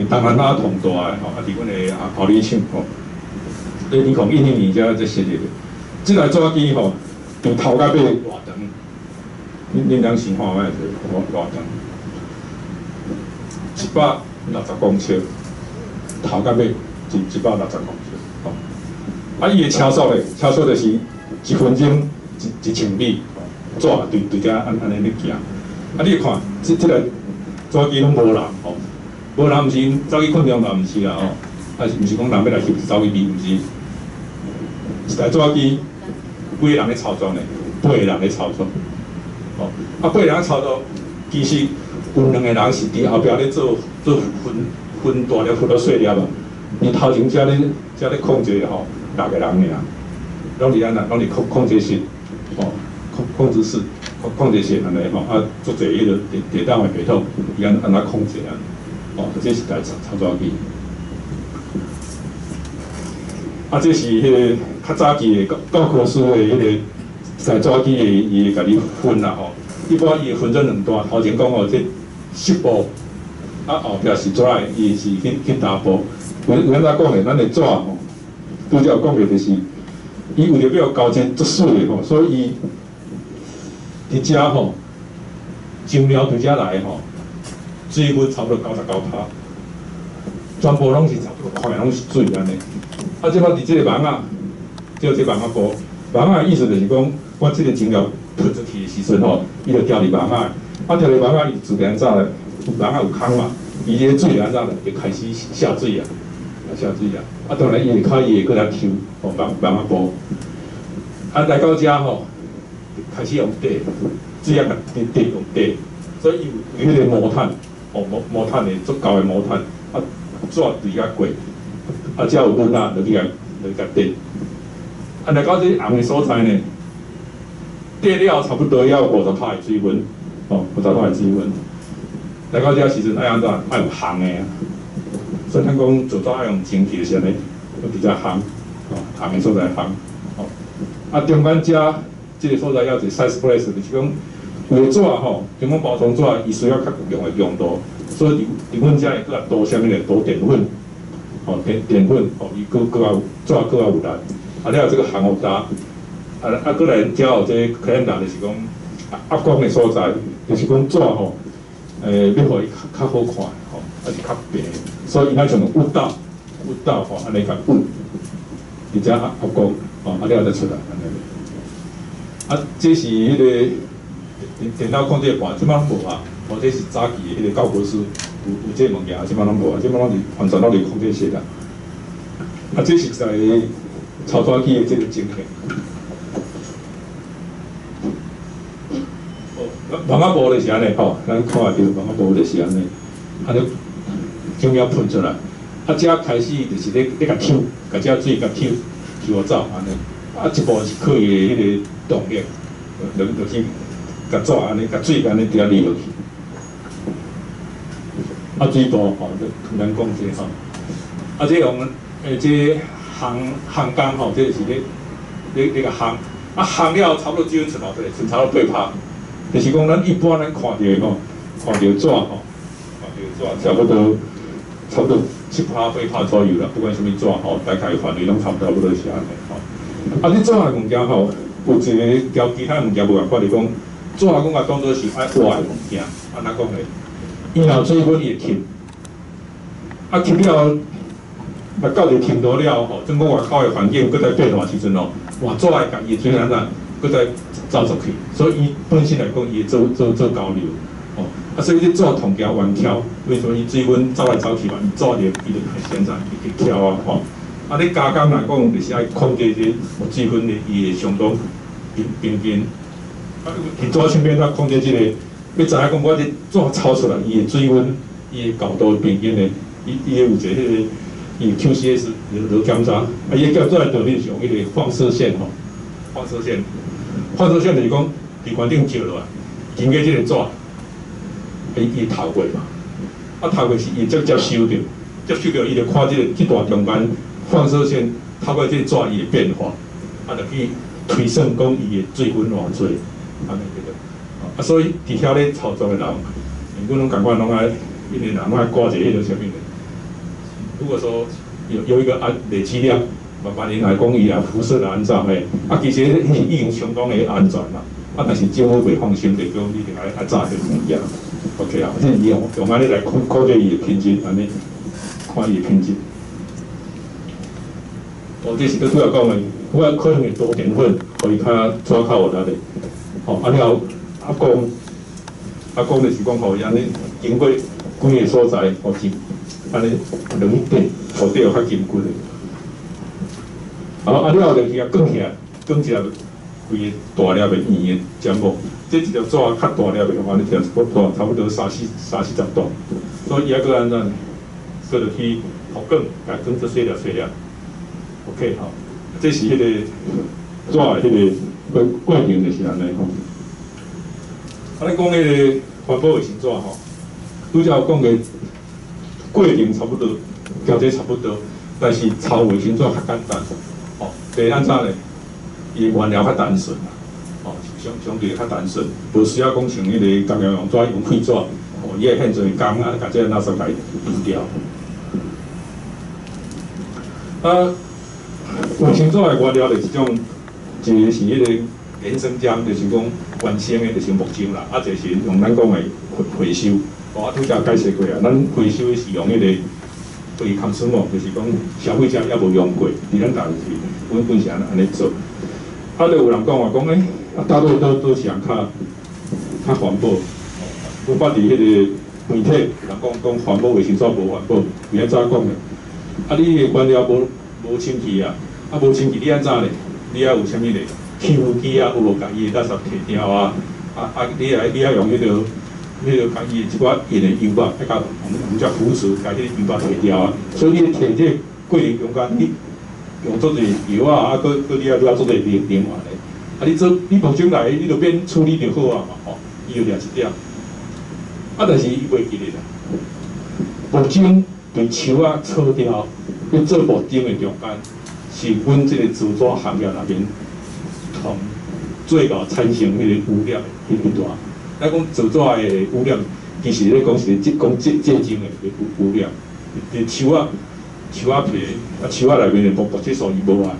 [SPEAKER 3] 东南亚同大的吼，伫阮的后里厂吼，2012年才设立的。即台纸机吼，从头到尾偌长，恁人想看卖偌长，160公尺，头到尾是160公尺。吼，啊，伊的车速咧，车速就是1分钟1000米，纸对遮安尼咧行。啊，你看即台纸机拢无人吼，无人毋是因走去困中啦，毋是啦吼，啊是毋是讲人要来翕走去比，毋是。一台纸机，几个人咧操作呢？8个人咧操作。哦，啊8个人操作，其实有2个人是伫后壁咧做分大粒、分到细粒啊。伊头前遮咧控制吼，6个人尔，拢伫安那，拢伫控制室，哦，控制室。控制线安尼吼，啊，足侪迄个地档的系统，伊安那控制啊，哦，这是台操作机。啊，这是迄个较早期的教科书的迄个台纸机的，伊会甲你分啦吼。一般伊会分做2段，头前讲哦，这10部，啊后壁是纸的，伊是去打部。有安怎讲的？咱的纸吼，拄则有讲过，就是伊为了要交钱足水的吼，所以伊伫遮吼，酱料对遮来吼，水分差不多99%，全部拢是差不多快拢是水安尼。啊，即摆伫即个网啊，叫即网啊布，网啊的意思就是讲，我即个酱料喷出去的时阵吼，伊就掉伫网啊，啊掉伫网啊，伊自然怎咧？网啊有空嘛，伊个水安怎咧？就开始下水啊，下水啊。啊，当然伊会伊会过来抽吼网啊布，啊来到遮吼。开始用底，水啊，底用底，所以伊有迄个毛炭，哦毛炭的足够的毛炭，啊纸对甲过，啊只有温啊，就去甲底。啊来到这红的所在呢，底了差不多要50%的水温，哦50%的水温。来到这时阵爱安怎？爱用烘的啊，所以咱讲做纸爱用蒸汽是安尼，比较烘，哦烘的所在烘，哦啊中间遮。这个所在要一个 size place， 就是讲有纸吼，像讲包装纸，伊需要较强的用度，所以伫阮遮会搁啊多啥物咧？多淀粉，吼淀粉，吼伊搁有纸搁有力，啊了这个烘烘搭，啊搁来遮有这可能就是讲压光的所在，就是讲纸吼，要互伊较好看，吼，啊是较白，所以伊爱像雾道吼，安尼甲雾，伫遮压光，吼啊了再出来安尼。啊，这是迄个电脑控制盘，即摆拢无啊。哦，这是早期的迄个教科书有这物件，即摆拢无啊。即摆拢是完全拢是控制室啦。啊，这是在操作机的这个晶片。哦，网啊布就是安尼吼，咱看下着网啊布就是安尼，啊，就酱料喷出来，啊，遮开始就是咧甲抽，甲遮水甲抽走安尼。啊，一步是靠伊的迄个动力，就去甲纸安尼，甲水安尼伫遐沥落去。啊，水部吼，就咱讲这吼，啊，这用这烘工吼，这是咧甲烘，啊烘了差不多只有剩偌济，剩差不多8%，就是讲咱一般咱看到吼，看到纸吼，看到纸差不多7%、8%左右啦，不管什么纸吼，大概范围拢差不多是安尼吼。啊，你纸的物件吼，有一个交其他物件无共款，就是讲纸讲也当做是爱活的物件，安怎讲咧？伊若水分伊会吸，啊吸了，若到一个程度了吼，整个外口的环境搁再变大时阵哦，哇，纸会甲伊水安怎，搁再走出去，所以伊本身来讲，伊会做交流，哦，啊，所以你纸同条弯挑，为什么伊水分走来走去嘛？伊纸咧，伊就开始安怎，伊去挑啊，吼。啊，你加工来讲，就是爱控制这水分的伊会相当平。啊，伫纸上面咱控制这个，要知影讲我这纸炒出来，伊的水温、伊的高度平均的，伊有一个迄个伊 QCS 落检查，啊，伊的检查道理是用迄个放射线吼，放射线就是讲伫原顶照落来，经过这个纸，伊透过嘛，啊透过是伊接收着，伊就看这段中间。放射线透过这纸伊的变化，啊，就去推算讲伊的水分偌济，安尼对个。啊，所以伫遐咧操作的人，阮拢感觉拢爱一年人拢爱挂一个迄个什么的。如果说有一个累积量，慢慢来讲伊啊辐射的安怎诶，其实迄是已经相当的安全啦。但是政府袂放心，就讲你着爱早迄个物件 ，OK 啊，即是用安尼来考虑伊的品质，安尼看伊的品质。这是拄仔讲的，我可能会多淀粉，互伊较抓较有力的。了讲就是讲，互伊安尼经过几个所在，互是安尼两底，互底有较坚固的。了就是去卷起来，卷一个规个大粒的圆的尖木，这一条纸较大粒的，安尼条大，差不多30-40段，所以伊还搁安怎，搁着去互卷，甲卷做细粒。OK 吼，这是迄个纸的迄个过程就是安尼吼。咱讲迄个环保卫生纸吼，拄则有讲个过程差不多，交这差不多，但是抄卫生纸较简单。第安怎咧？伊原料较单纯啦，相对较单纯，无需要讲像迄个工业用纸用废纸，伊会现做工啊，甲这垃圾来除掉。卫生纸的原料就是种，一个是迄个原生浆，就是讲原生的，就是木浆啦，就是用咱讲的回收。拄则解释过啊，咱回收的是用迄个非抗生物，就是讲消费者也无用过，伫咱家是本是安尼做。就有人讲话讲，大多都是人较环保。我捌伫迄个媒体人讲环保卫生纸无环保，伊安怎讲的？你的原料无清气啊，无清气你安怎咧？你爱有啥物咧？去污机啊，有无甲伊的垃圾摕掉啊？你爱用迄个甲伊一寡盐的油吧，甲我们叫腐蚀，甲迄个油吧摕掉啊。所以你摕这过程中间，你用做侪油啊，搁你要做侪零元的。你木浆来，你就变处理就好啊嘛，伊就掠一点。但是伊袂记咧啦，木浆对树啊扯掉，去做木浆的中间，是阮这个制纸行业内面同最高产生迄个污染的迄段。咱讲制纸的污染，其实咧讲是讲结晶的污染，伫树仔皮树仔内面的木质素伊无啊，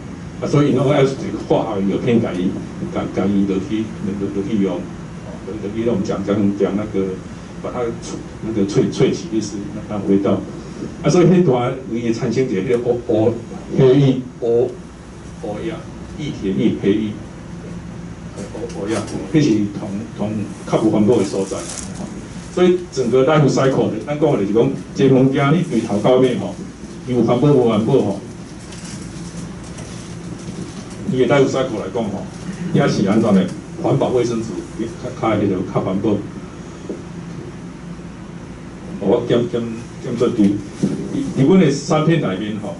[SPEAKER 3] 所以因拢要一个化学药品甲伊落去用，落去我们讲那个把它那个萃取的是那味道，所以迄段伊产生一个迄个黑液呀，液体液黑液，呀，迄是同较无环保的所在。所以整个life cycle 的，咱讲的就是讲，一个物件你对头到尾吼，有环保无环保吼，伊的life cycle 来讲吼，也是安怎的？环保卫生纸较迄个较环保。我减做对，伫阮的产品内面吼，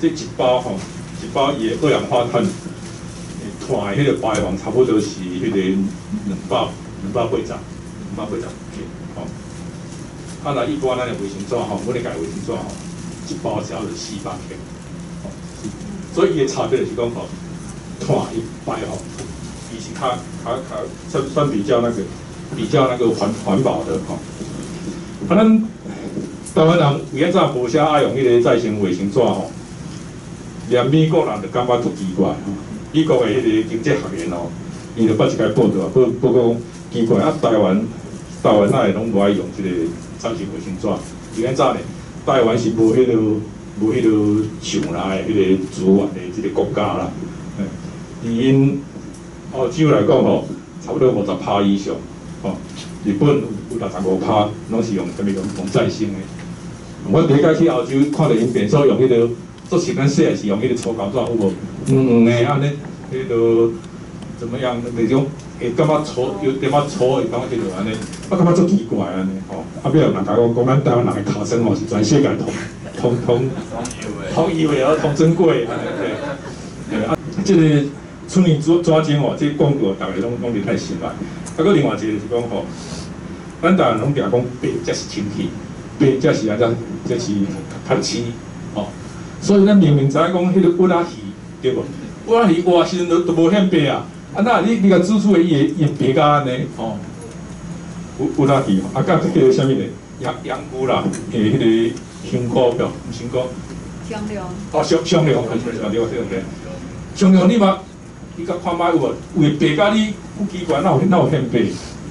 [SPEAKER 3] 这一包伊的二氧化碳，碳的迄个排放差不多是迄个280片，吼。那一般咱的卫生纸吼，阮咧家卫生纸吼，一包只要是400片，吼。所以伊的差别就是讲吼，碳伊排放，伊是较算比较那个环保的吼。咱台湾人以前早无啥爱用迄个再生卫生纸吼，连美国人就感觉足奇怪。美国的迄个经济学院吼，伊就捌一个报道，报讲奇怪台湾哪会拢无爱用即个再生卫生纸？以前早咧，台湾是无迄个上来迄个资源的即个国家啦。伫因澳洲来讲吼，差不多50%以上，吼。日本有65%，拢是用啥物用再生的。我第一摆去澳洲，看到因便所用迄个，做像咱细个是用迄个粗胶纸，有无？黄的安尼，迄个怎么样？那种会感觉粗，有点仔粗，会感觉迄个安尼，我感觉足奇怪安尼吼。尾有人甲我讲，咱台湾人的尻川吼是全世界通以为通珍贵安尼对。即个春年纸巾吼，即广告大家拢伫太心啦。搁另外一个就是讲吼，咱台湾拢定讲白才是清气，白才是才是较青吼。所以咱明知影讲迄个乌拉鱼对无？乌拉鱼活时阵都无显白啊！那你甲煮出来伊会白甲安尼吼？有哪去吼，啊，甲迄个啥物咧，羊菇啦，迄个香菇表，毋香菇。
[SPEAKER 4] 香料。
[SPEAKER 3] 哦，香料，对对。香料你嘛，你甲看卖有无？有白甲你有奇怪，哪有偏白？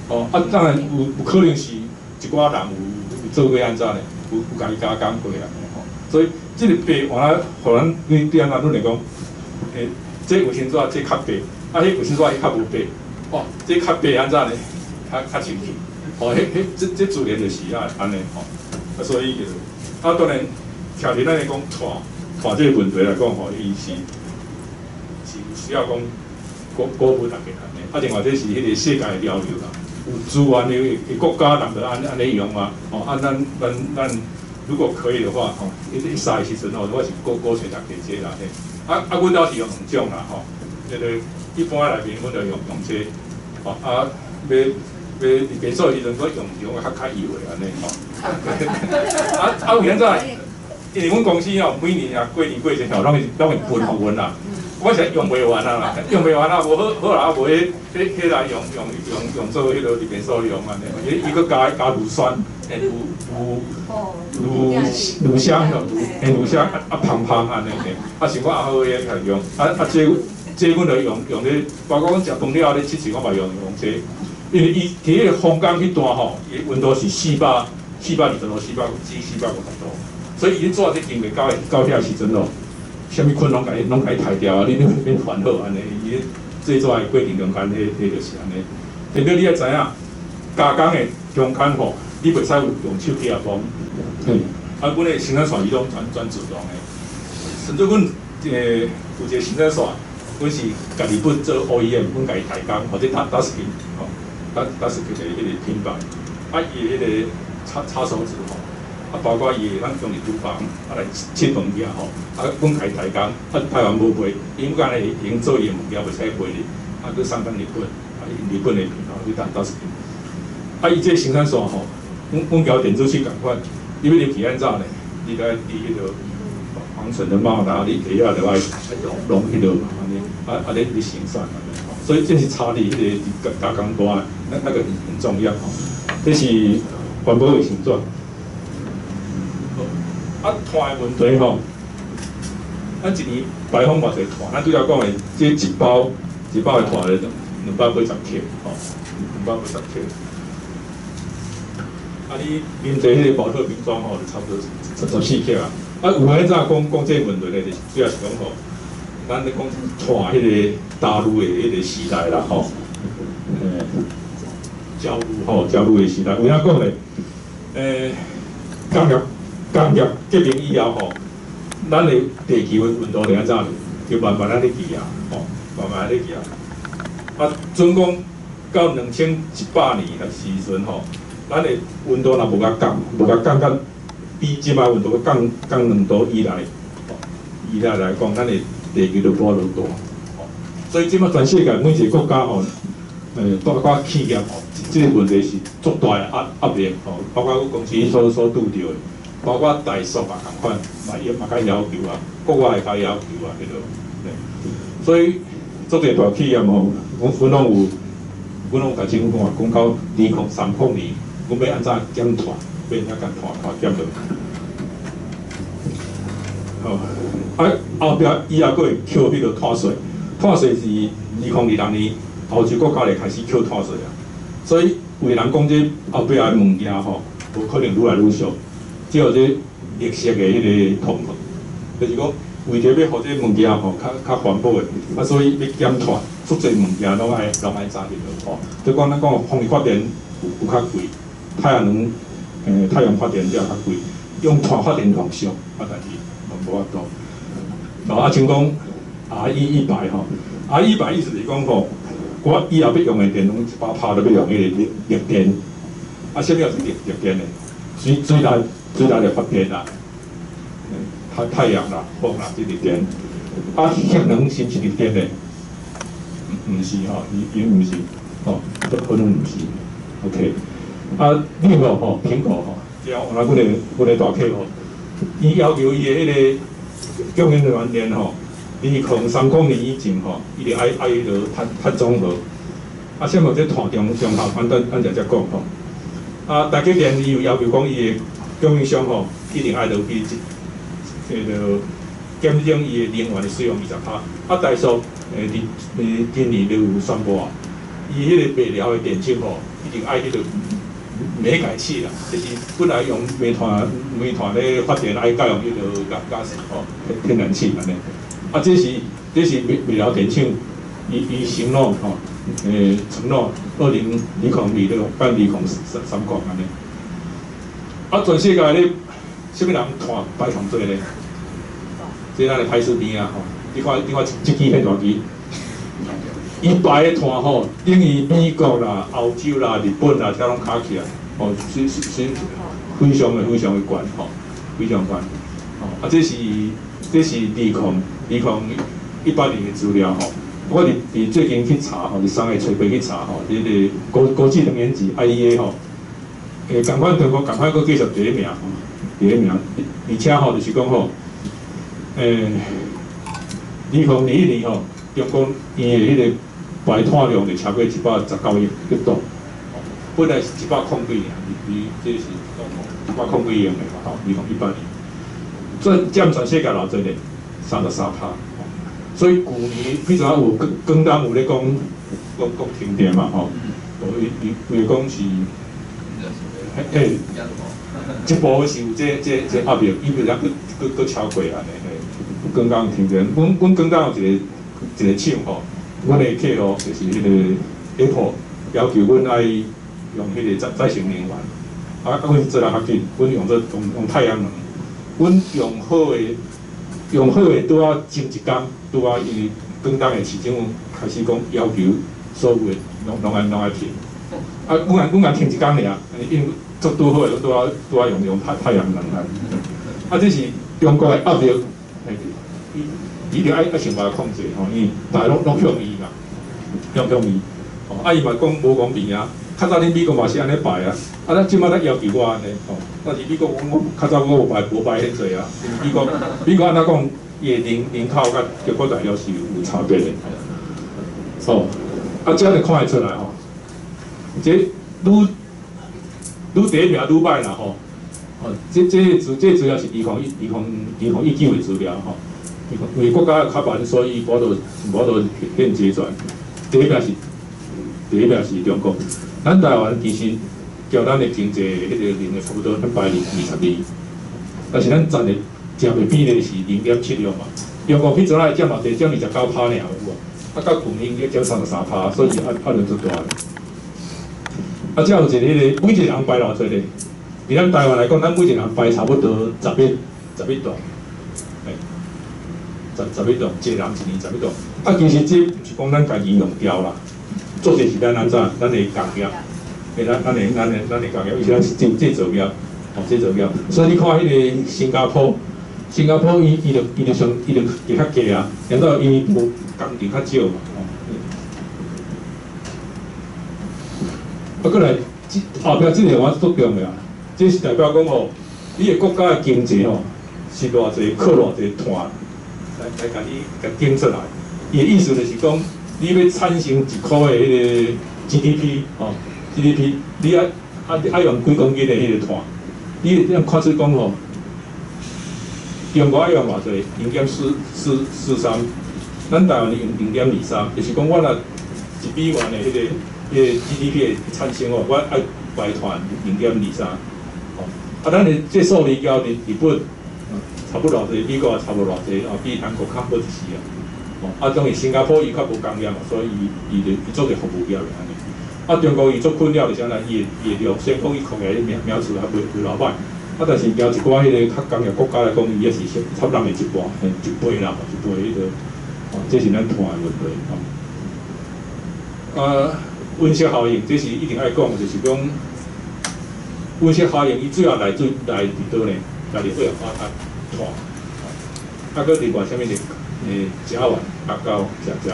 [SPEAKER 3] 哦，啊，当然有可能是一寡人有做过安怎咧，有家己加工过啦。吼，所以即个白，原来互咱对安怎论来讲，这卫生纸这较白，啊，迄卫生纸迄较无白。哦，这较白安怎咧？较清气。哦，这自然就是安尼吼。啊，所以啊，当然。听伫咱咧讲看这个问题来讲吼，伊是需要讲鼓舞大家安尼。啊，另外这是迄个世界的交流啦，有资源的国家人就安尼用嘛。哦，啊，咱如果可以的话，吼，一使的时阵吼，我是鼓吹大家这啦嘿。啊，阮倒是用两种啦吼，迄个一般内面阮就用这，吼啊要变数的时阵，我用较油的安尼吼。有现在。因为阮公司吼，每年过年过节吼，拢会分互阮啦。我现在用袂完啦，用袂完啦，无好啦，无迄来用做迄落里面所用安尼。伊佫加乳酸，乳香吼，乳香啊芳安尼嘿。啊，想我也好个来用，这阮就用咧，包括阮食饭了咧，即时我嘛用这，因为伊伫迄个风干迄段吼，伊温度是420度、450度。所以伊做这经袂到遐时阵咯，啥物菌拢甲伊排掉啊，你免烦恼安尼，伊制作的过程中间，迄就是安尼。但是你要知影，加工的中间吼，你袂使用手机啊帮。啊，阮的生产线伊拢全自动的，甚至阮有一个生产线，阮是家己本做 OEM， 阮家己代工，或者打视频，吼，打视频的迄个品牌，啊，伊迄个插手指吼。啊，包括伊咱用伫厨房啊来切物件吼，啊，阮家代工，啊，台湾无卖，因为安尼已经做伊物件袂使卖哩，啊，佮送到日本，啊，日本的品牌去打视频。啊，伊这生产线吼，阮交电子去共款，因为你体安怎呢？你来伫迄个防尘的马达，你底下就爱弄迄落嘛，安尼，啊，你生产安尼，所以这是差伫迄个加工端，那个很重要吼。这是环保卫生纸。啊，碳的问题吼，咱一年排放偌济碳，咱拄则讲的，这一包的碳咧，280克，吼，280克。啊，你面对迄个保特瓶装吼，就差不多14克啊。啊，有诶，咱讲这个问题咧，就是主要是讲吼，咱咧讲碳迄个大陆的迄个时代啦，吼，焦虑的时代，有影讲咧，工业革命以后吼，咱的地球的温度是安怎咧？就慢慢咧低啊，吼，慢慢咧低啊。啊，准讲到2100年的时阵吼，咱的温度若无甲降，比即摆温度甲降2度以内，以内来讲，咱的地球就保落大。所以即摆全世界每一个国家吼，包括企业吼，即个问题是足大的压力吼，包括公司所拄着的。包括大叔啊，共款，嘛甲要求啊，国外会甲要求啊，迄落。所以，足侪大企业吼，阮拢有甲政府讲到2030年，阮要安怎减碳，要安怎减碳减落。好，啊后壁以后佫会扣迄个碳税，碳税是2026年欧洲国家咧开始扣碳税啊。所以，有人讲这后壁的物件吼，无可能愈来愈俗。只有这绿色的迄个通就是讲为着要互这物件吼较环保的，啊，所以要减碳，足侪物件拢爱早迄落吼。就讲咱讲风力发电有较贵，太阳发电了较贵，用碳发电方式，啊，但是无法度。啊，像讲RE100吼，RE100意思是讲吼，我以后要用的电拢100%都要用迄个绿电。啊，啥物是绿电的？水力的发电啦，太阳啦、风啦，这绿电。啊，核能是毋是绿电的？毋是吼，伊毋是，吼，可能毋是。OK， 啊，另外吼，苹果吼，了，我阮的大客吼，伊要求伊的迄个供应人员吼，2030年以前吼，伊就爱迄个碳中和。啊，什么这碳中和，按才讲吼。啊，大家连伊有要求讲伊的供应商吼，一定爱落去减省伊的能源的使用20%。啊，大数今年就有宣布啊，伊迄个卖了的电器吼，一定爱迄个煤改气啦，就是本来用煤炭咧发电，爱改用迄个加吼天然气安尼。啊，这是煤了电厂伊承诺吼，承诺2020年到2030安尼。啊，全世界咧，什么人碳排放多咧？即咱咧歹势边啊吼，你看即支迄大支，伊排的碳吼，等于美国啦、欧洲啦、日本啦，遐拢卡起来，吼，是非常的悬吼，非常悬。吼，啊，这是2018年的资料吼。我伫最近去查吼，伫3个找去查吼，迄个国际能源局 IEA 吼，共款中国共款佫继续第一名吼，第一名，而且吼就是讲吼，2021年吼，中国伊的迄个排碳量就超过119亿吨，本来是100几亿，这是100几亿的嘛吼，2018年，这占全世界偌济咧，33%。所以旧年非常有广东有咧讲停电嘛吼，伊讲是，一部是有这压力，伊袂当佫超过安尼，广东停电，阮广东有一个厂吼，阮的客户就是迄个 Apple 要求阮爱用迄个再生能源，啊，阮做人较紧，阮用太阳能，阮用好的拄啊前一工，拄啊伊广东的市政府开始讲要求所有的拢爱停，啊，阮也停一工尔，因为做拄好的拄啊用太阳能啊，啊，这是中国的压力，伊着爱想办法控制吼，因为大家拢向伊嘛，向伊，哦，啊伊嘛讲无公平啊，较早恁美国嘛是安尼排啊，啊咱即摆咱要求我安尼，吼，但是美国我较早我无排遐济啊，美国安怎讲，伊的人口甲中国大陆是有差别的，哦，啊这样就看会出来吼，这愈第一名愈歹啦吼，哦，这资料是2019的资料吼。因为国家较慢，所以无多现阶段，第一名是中国。咱台湾其实叫咱的经济迄个能力差不多，咱排22，但是咱占的占的比例是0.76嘛。中国迄阵来占嘛，只占29%尔有无？啊，到去年已经占33%，所以压力足大的。啊，只有一个迄个每一个人排偌济咧？伫咱台湾来讲，咱每一个人排差不多11吨。11吨，一个人一年11吨。啊，其实这毋是讲咱家己用掉啦，做者是咱安怎，咱的工业，咱的工业，而且咱是制造业，哦，制造业。所以你看迄个新加坡伊就较低啊，难道因为无工地较少嘛？啊，过来后壁这个我足重要，这是代表讲吼，你的国家的经济吼是偌济靠偌济碳。来甲你顶出来，伊的意思就是讲，你要产生1块的迄个 GDP 哦 ，GDP， 你爱用几公斤的迄个碳，你这样看出讲吼，中国爱用偌济0.43，咱台湾用0.23，就是讲我若1美元的迄个 GDP 的产生哦，我爱排碳0.23，哦，啊，咱的这数字交日本。差不多偌济，美国也差不多偌济，比韩国较好一些啊。哦，啊，当然新加坡伊较无工业嘛，所以伊做着服务业的安尼。啊，中国伊做困了，就是安尼，伊的量先讲伊控的苗子还袂偌歹。啊，但是标一寡迄个较工业国家来讲，伊也是差咱的一半，一倍啦，一倍迄个。哦，这是咱碳的问题。哦，温室效应，这是一定爱讲，就是讲温室效应，伊主要来伫倒呢？来伫二氧化碳。碳，啊，搁另外啥物咧？甲烷、甲胶、甲烷。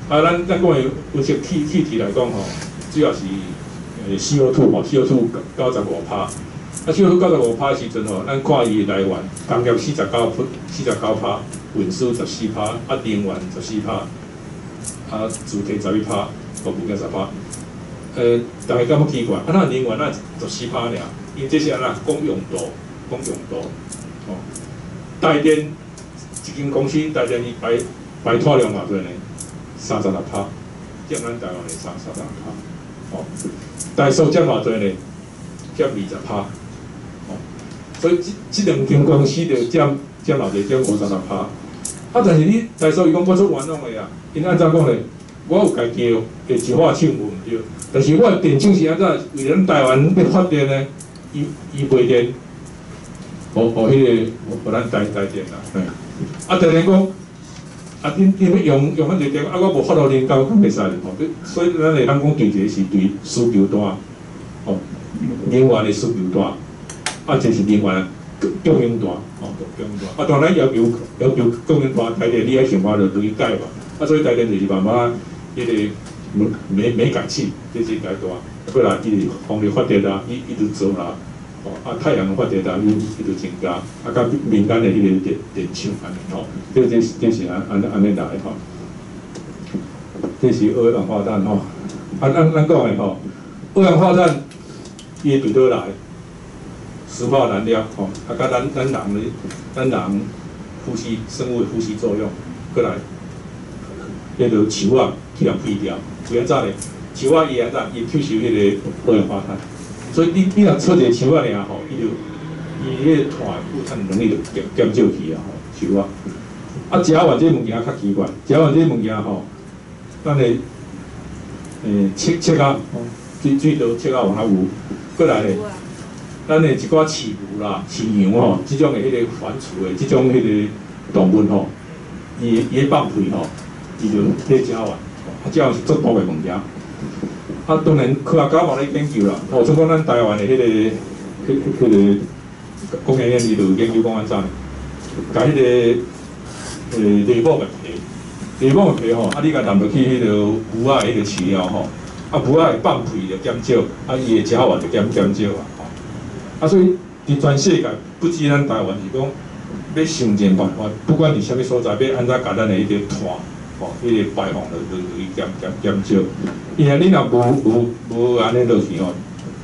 [SPEAKER 3] 啊，咱讲的温室气体来讲吼，主要是CO2 吼 ，CO2 95%。啊 ，CO2 95%的时阵吼，咱看伊来源，工业49%，运输14%，啊，能源14%，啊，主体11%，服务业10%。大家感觉奇怪，那能源那就10%尔，因为这是安那讲用度，哦，台电一间公司台电伊排脱量偌济呢？36%，占咱台湾的36%，哦，台塑占偌济呢？占20%，哦，所以这两间公司就占偌济，占50%。啊，但是你台塑伊讲我做员工的啊，因安怎讲呢？我有家己的一化厂无毋对，但是我电厂是安怎为咱台湾要发电呢？伊卖电，互咱台电啦，啊，当然讲，啊，恁要用遐济电，啊，我无发互恁到，袂使吼。所以咱会当讲对一个是对需求端，哦，能源的需求端，啊，就是能源供应端，哦，供应端。啊，当然要求供应端台电，你爱想法就对伊改嘛。啊，所以台电就是慢慢。迄个煤感器这些改大，过来伊就风力发电啊，伊就做啦，哦，啊太阳能发电啊，伊就增加，啊，甲民间的迄个电厂安尼吼，这是安尼来吼，这是二氧化碳吼，啊咱讲的吼，二氧化碳伊对倒来，石化燃料吼，啊甲咱人呼吸生物的呼吸作用，过来。迄个树啊，去人废掉，为安怎呢？树啊，伊安怎？伊吸收迄个二氧化碳，所以你若撮一个树啊尔吼，伊迄个碳负碳能力就减少去啊吼，树啊。啊，食完这物件较奇怪，食完这物件吼，咱的切啊，水道切啊往哪有？过来咧，咱的一寡饲牛啦、饲羊吼，即种的迄个反刍的，即种迄个动物吼，伊的放屁吼。伊就迄食完，啊，食完是足毒的物件。啊，当然科学家嘛咧研究啦，哦，像讲咱台湾的迄个工研院，伊就研究讲安怎呢？甲迄个内部的皮吼，啊，你甲淋落去迄个牛仔的迄个饲料吼，啊，牛仔的放屁就减少，啊，伊的食完就减少啊，吼。啊，所以伫全世界，不止咱台湾是讲要想尽办法，不管伫啥物所在，要安怎甲咱的迄个碳。哦，迄个排放就减少，因为你若无安尼落去吼，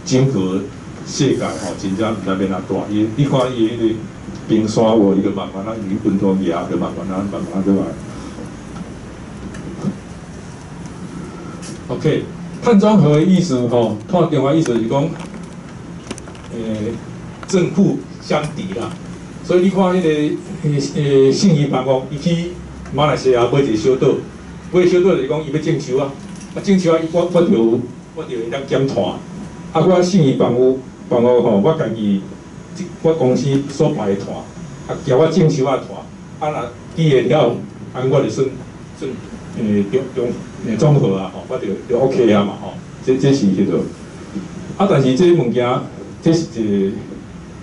[SPEAKER 3] 整个世界吼，真正毋知变哪大。你看伊迄个冰山无，伊就慢慢伊温度压，就慢慢就来。OK， 碳中和的意思吼，看中华意思是讲，正负相抵啦。所以你看迄个信义办公，伊去。马来西亚买一个小岛，就是讲伊要种树啊，种树啊，我着会当减碳，啊，我信义房屋吼，我家己我公司所排的碳，啊，交我种树啊碳，啊，若记会了，啊，我就算综合啊，吼，我就 OK 啊嘛，吼，这是迄个，啊，但是这物件，这是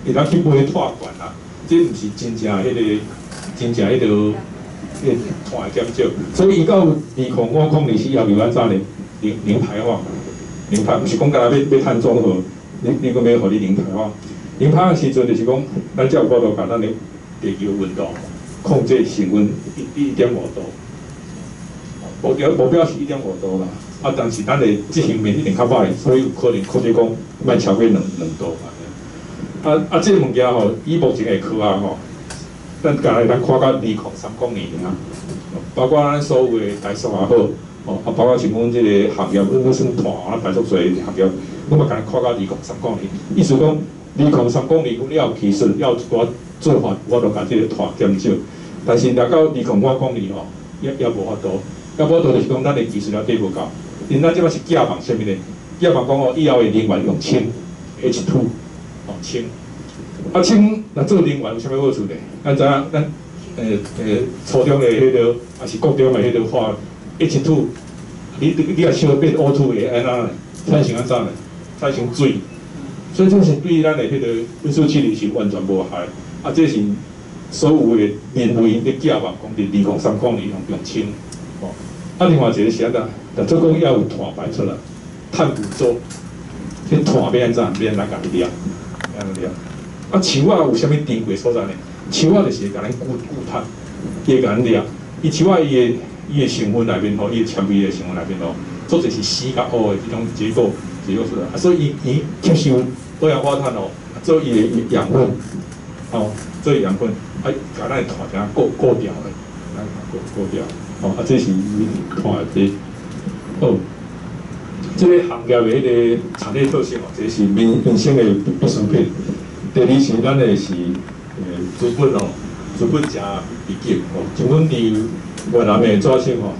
[SPEAKER 3] 会当去买碳罐啦，这毋是真正迄个。碳会减少，所以伊到2050要求安怎呢？零排放，毋是讲干那要碳中和，你讲要互你零排放。零排放时阵就是讲，咱才有法度把咱的地球温度控制升温1.5度。目标是1.5度啦，啊，但是咱的执行面一定较歹，所以有可能讲莫超过2度啊，这物件吼，以目前的科学吼。咱家己咱看到2030年啊，包括咱所有的台塑也好，哦，啊，包括像阮即个行业，阮算团啊，台塑做行业，阮嘛家己看到2030年，意思讲2030年，阮要技术，要一寡做法，我著甲即个团减少。但是若到2050年吼，也无法度，就是讲咱的技术了底无够。因咱即摆是寄望啥物呢？寄望讲哦，以后的能源用氢 H2， 哦氢。啊，氢若做能源有啥物好处呢？咱知影，咱初中的迄个，还是高中的迄个化 H2， 你若烧变 O2会安怎产生安怎呢？产生水，所以这是对咱的迄个温室气体是完全无害。啊，这是所有的人为咧寄望讲伫2030年用氢。哦，啊，另外一个是安怎？就做讲要有碳排出来，碳捕捉，迄碳要安怎？要咱家己抓，安尼抓。啊，树啊有啥物珍贵所在呢？树啊就是会甲咱固碳，伊会甲咱抓。伊树啊伊的成分内面吼，伊的纤维的成分内面吼，做者是死甲乌的这种结构出来，啊，所以伊吸收二氧化碳哦，做伊的养分，哦，做养分，啊，甲咱的土层固掉的，咱固掉，哦，啊，这是伊看的这，哦，这个行业的迄个产业特性哦，这是民生的必需品。第二是咱的是资本哦，资本真密集哦，像阮伫越南的纸厂哦，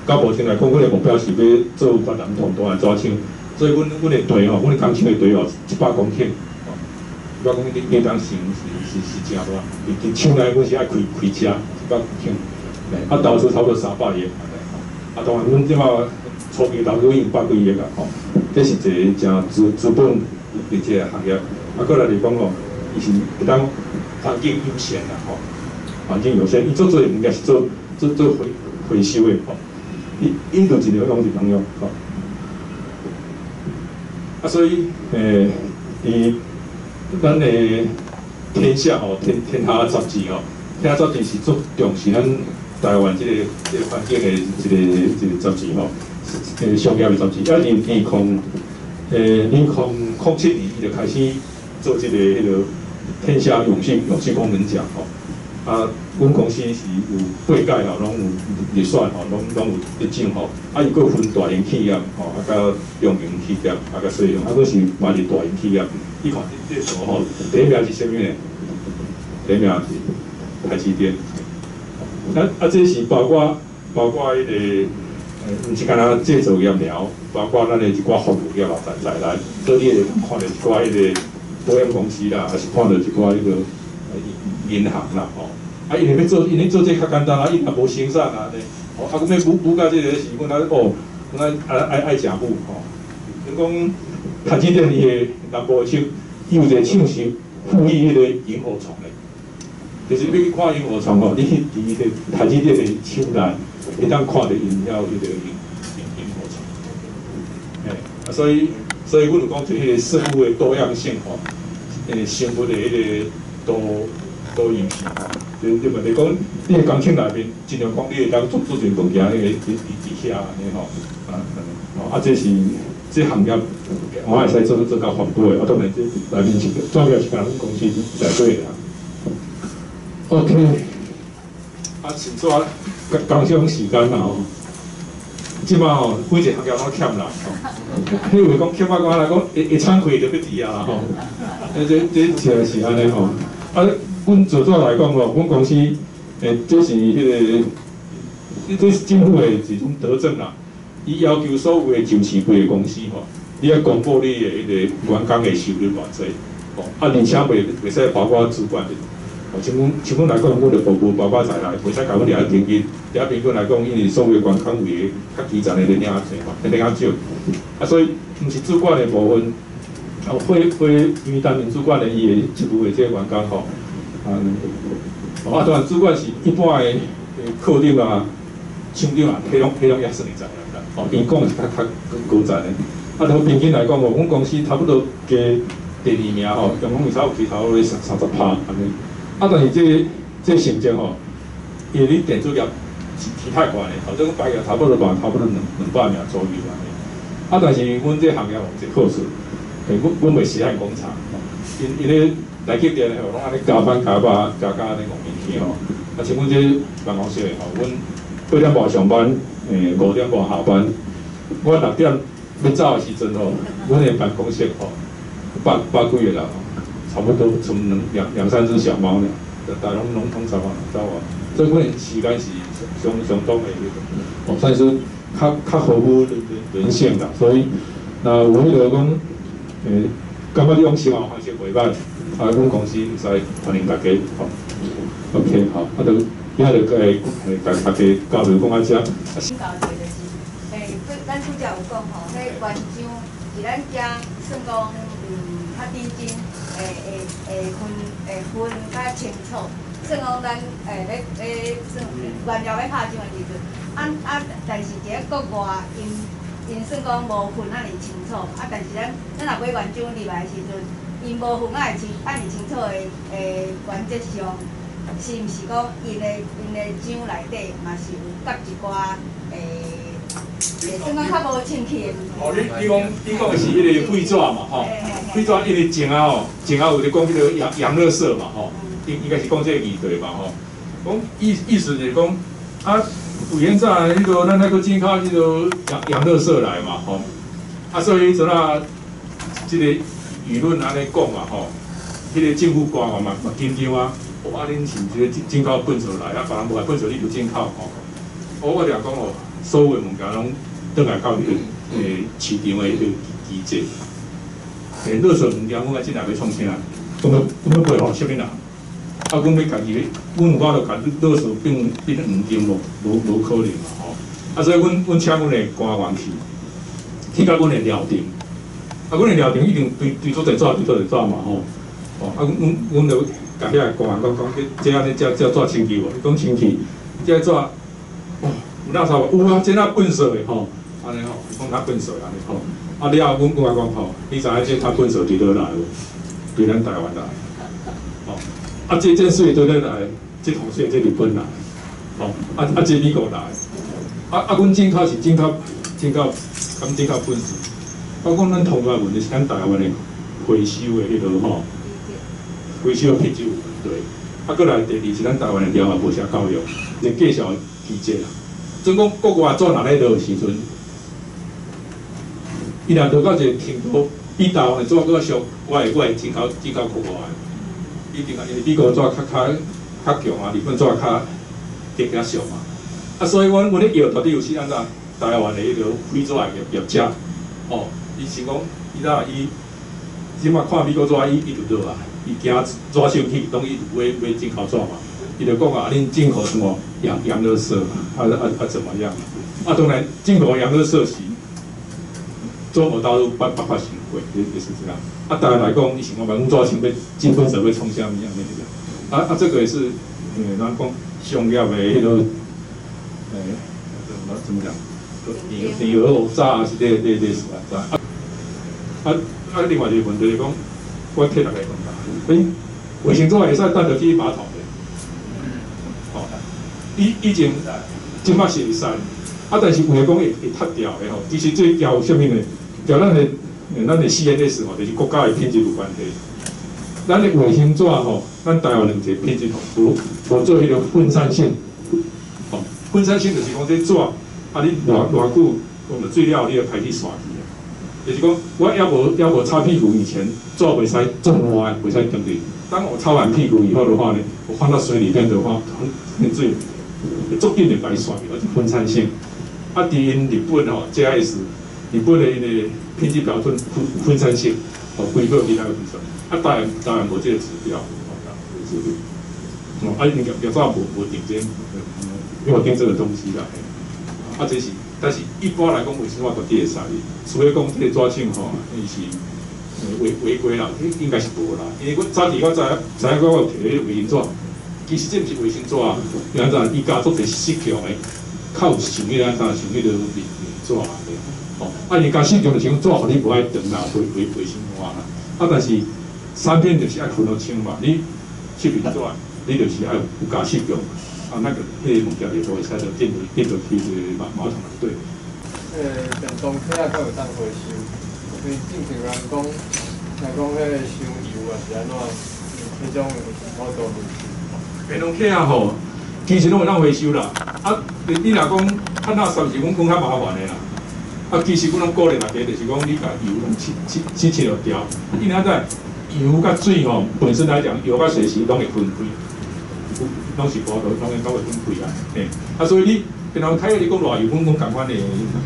[SPEAKER 3] 到目前来讲，阮的目标是要做越南同大的纸厂，所以阮的地哦，阮的工厂的地哦，100公顷哦，100公顷你当时是真大，伫厂内阮是爱开车100公顷，啊投资差不多300亿，啊当然阮即马初期投资已经100几亿啊，吼，这是一个真资本的这个行业。啊，过来就是讲吼，伊是会当环境优先啦，吼，环境优先，伊做物件是做回收的，吼，伊就尽量用是通用，吼。啊，所以伊咱的天下吼，天下杂志吼，天下杂志是足重视咱台湾这个环境的一个杂志吼，商业的杂志。啊，2007年伊就开始做这个迄个天下永续工人奖吼。啊，阮公司是有8届吼，拢有入选吼，拢有得奖吼。啊，伊佫分大型企业吼，啊，甲中型企业，啊，甲小型，啊，佫是嘛是大型企业。你看这组吼，第一名是啥物呢？第一名是台积电。啊，这是包括迄个，毋是干那制造业了，包括咱的一寡服务业啊，在内，所以你会看到一寡迄个保险公司啦，还是看到一寡迄个银行啦，吼。啊，因为做这较简单啊，伊若无生产啊，呢，哦，啊，佮要补到这个是，阮爱食母吼。你讲台积电伊的南部厂，伊有一个厂是富裕迄个萤火虫的，就是你去看萤火虫吼，你伫迄个台积电的厂内，会当看到因遐迄个萤火虫。哎，啊，所以阮就讲就迄个生物的多样性吼，生物的迄个多样性吼。就问题讲，你个工厂内面尽量讲，你会当做阵物件，迄个伫遐安尼吼，啊，这行业我会使做到环保的，啊，当然这内面是主要是甲咱公司在做啦。OK， 啊，先说工商时间啦吼，即马吼，每一个行业拢欠人吼，你为讲欠我来讲，会敞开就要伫啊吼，这确实安尼吼，啊。阮自主来讲吼，阮公司这是这是政府的一种德政啦。伊要求所有的上市柜的公司吼，你要公布你的迄个员工的收入偌济，吼，啊，而且袂使包括主管的。哦，像阮来讲，阮就无包括在内，袂使甲阮掠平均来讲，因为所有的员工为较基层的领较济嘛，领较少。啊，所以毋是主管的部分，会因为担任主管的伊的职务的这个员工吼。啊，当然主管是一般的科长啊、厂长啊，迄种也算会知影啦。哦，因讲是较高层的。啊，就平均来讲哦，阮公司差不多加第2名吼，员工率差不多30%安尼。啊，但是这成绩吼，因为你电子业是提太悬的，或者讲白业差不多200名左右安尼。啊，但是阮这行业有一个好处，阮袂时限工厂，因为来去店吼，拢安尼加班加安尼5年去吼。啊，像阮这办公室的吼，阮8点半上班，5点半下班。我6点要走的时阵吼，阮的办公室吼，8几个人，差不多剩2-3只小猫了，大拢通走啊。所以阮的时间是相当的迄个，算是较合乎人性啦。所以，那有迄个讲感觉你用生活方式袂歹。啊，阮公司使欢迎大家，吼 ，OK， 好，啊，就今仔就大家交流讲啊遮。
[SPEAKER 4] 先交流就是，咱拄则有讲吼，迄原厂是咱遮算讲较认真，分较清楚，算讲咱算原料要拍厂的时阵，但是一个国外因算讲无分遐尔清楚，啊，但是咱若买原厂入来的时阵。因无分啊，按清楚的原则上，是毋是讲因的厂内底嘛是有夹一寡算讲较无清气的。
[SPEAKER 3] 哦，你讲的是迄个废纸嘛，吼，废纸因为前啊有咧讲迄个洋垃圾嘛，吼，应该是讲这个议题嘛，吼，讲意思就是讲啊，有现在迄个咱那个进口迄个洋垃圾来嘛，吼，啊，所以阵啊，即个舆论安尼讲嘛，吼，迄个政府官员嘛紧张啊，啊，恁是毋是咧进口粪扫来啊？别人无来粪扫，你就进口吼。我就讲哦，所有物件拢倒来到迄个市场的迄个机制。垃圾物件，阮爱即下要创啥？阮要配合啥物人？啊，阮要家己，阮有法度甲垃圾变黄金无可能嘛吼。啊，所以阮请阮的官员去甲阮的寮顶。啊，阮的寮顶一定对做者纸，对做者纸嘛吼。哦，啊，阮就甲遐个官员讲，这安尼这纸清气无？伊讲清气，这纸。哦，有哪有？有啊，真啊粪扫的吼，安尼吼，讲较粪扫安尼吼。啊，了后阮讲你知影这较粪扫伫倒来无？对咱台湾来。哦，啊，这水对咱来，这桶水这日本来。哦，这美国来。阮进口是进口粪扫。包括咱同个问题是咱台湾的回收的迄个吼，回收品质有问题。啊，过来第二是咱台湾的疗法无啥教育，连介绍。机制啦，总讲国外做哪咧落时阵，伊若落到一个程度，比台湾的做搁俗，我会进口国外的，一定啊，因为美国做较强啊，日本做较俗嘛。啊，所以阮咧药到底有是按照台湾的迄个非纸的业者，哦，伊是讲伊即马看美国纸，伊就落来，伊惊纸生气，当伊买进口纸嘛。伊就讲啊，恁进口什么洋垃圾怎么样？啊，当然进口洋垃圾是中国大陆办法行为，也是这样。啊，当然来讲，你想讲阮做前要进口者会冲啥物样那个？这个也是咱讲商业的迄个怎么讲？你鹅渣啊是类似啊。另外一个问题就是讲，我替大家讲啦，卫生纸会使等着去马桶。以前即摆是会使，但是有诶讲会塌掉诶吼。其实这调有啥物呢？调咱的CNS 吼，就是国家的品质有关系。咱的卫生纸吼，咱台湾人一个品质吼，无做迄个分散性。吼，分散性就是讲这纸，你偌久用了水了，你要排去刷去啊。就是讲，我要无擦屁股以前，纸袂使做烂，袂使丢掉。当我擦完屁股以后的话呢，我放到水里面的话，那水。足紧的白刷，而且分散性。啊，伫因日本吼 ，JIS 日本的因个品质标准分散性，哦，规个其他的分散。啊，当然无这个指标，哦，啊，你业者无顶这，没有定这个东西啦。啊，这是，但是一般来讲，卫生纸绝对会使，除非讲这个纸厂吼，伊是违规啦，应该是无啦。因为我早期我知影我有摕迄个卫生纸。其实这毋是卫生纸啊，安怎伊加做者适强的，较有像迄安怎像迄个面纸啊，哦，伊加适强就像纸，互你无爱长啦，卫生纸啦。但是产品就是爱分好清嘛，你出面纸，你就是爱有加适强，那个迄个物件就会使到变做去马桶内底。
[SPEAKER 5] 电动车啊，敢有当回收？因为正常人讲，若讲迄个烧油啊是安怎，迄种我都回收。电动
[SPEAKER 3] 车啊吼，其实拢会当回收啦。你若讲那算是讲较麻烦的啦。其实阮拢鼓励大家，就是讲你甲油拢切落掉。因为咱油甲水吼，本身来讲，油甲水是拢会分开，拢是无拢会分开啊。嘿，所以你平常开你讲偌油，阮讲共款的，是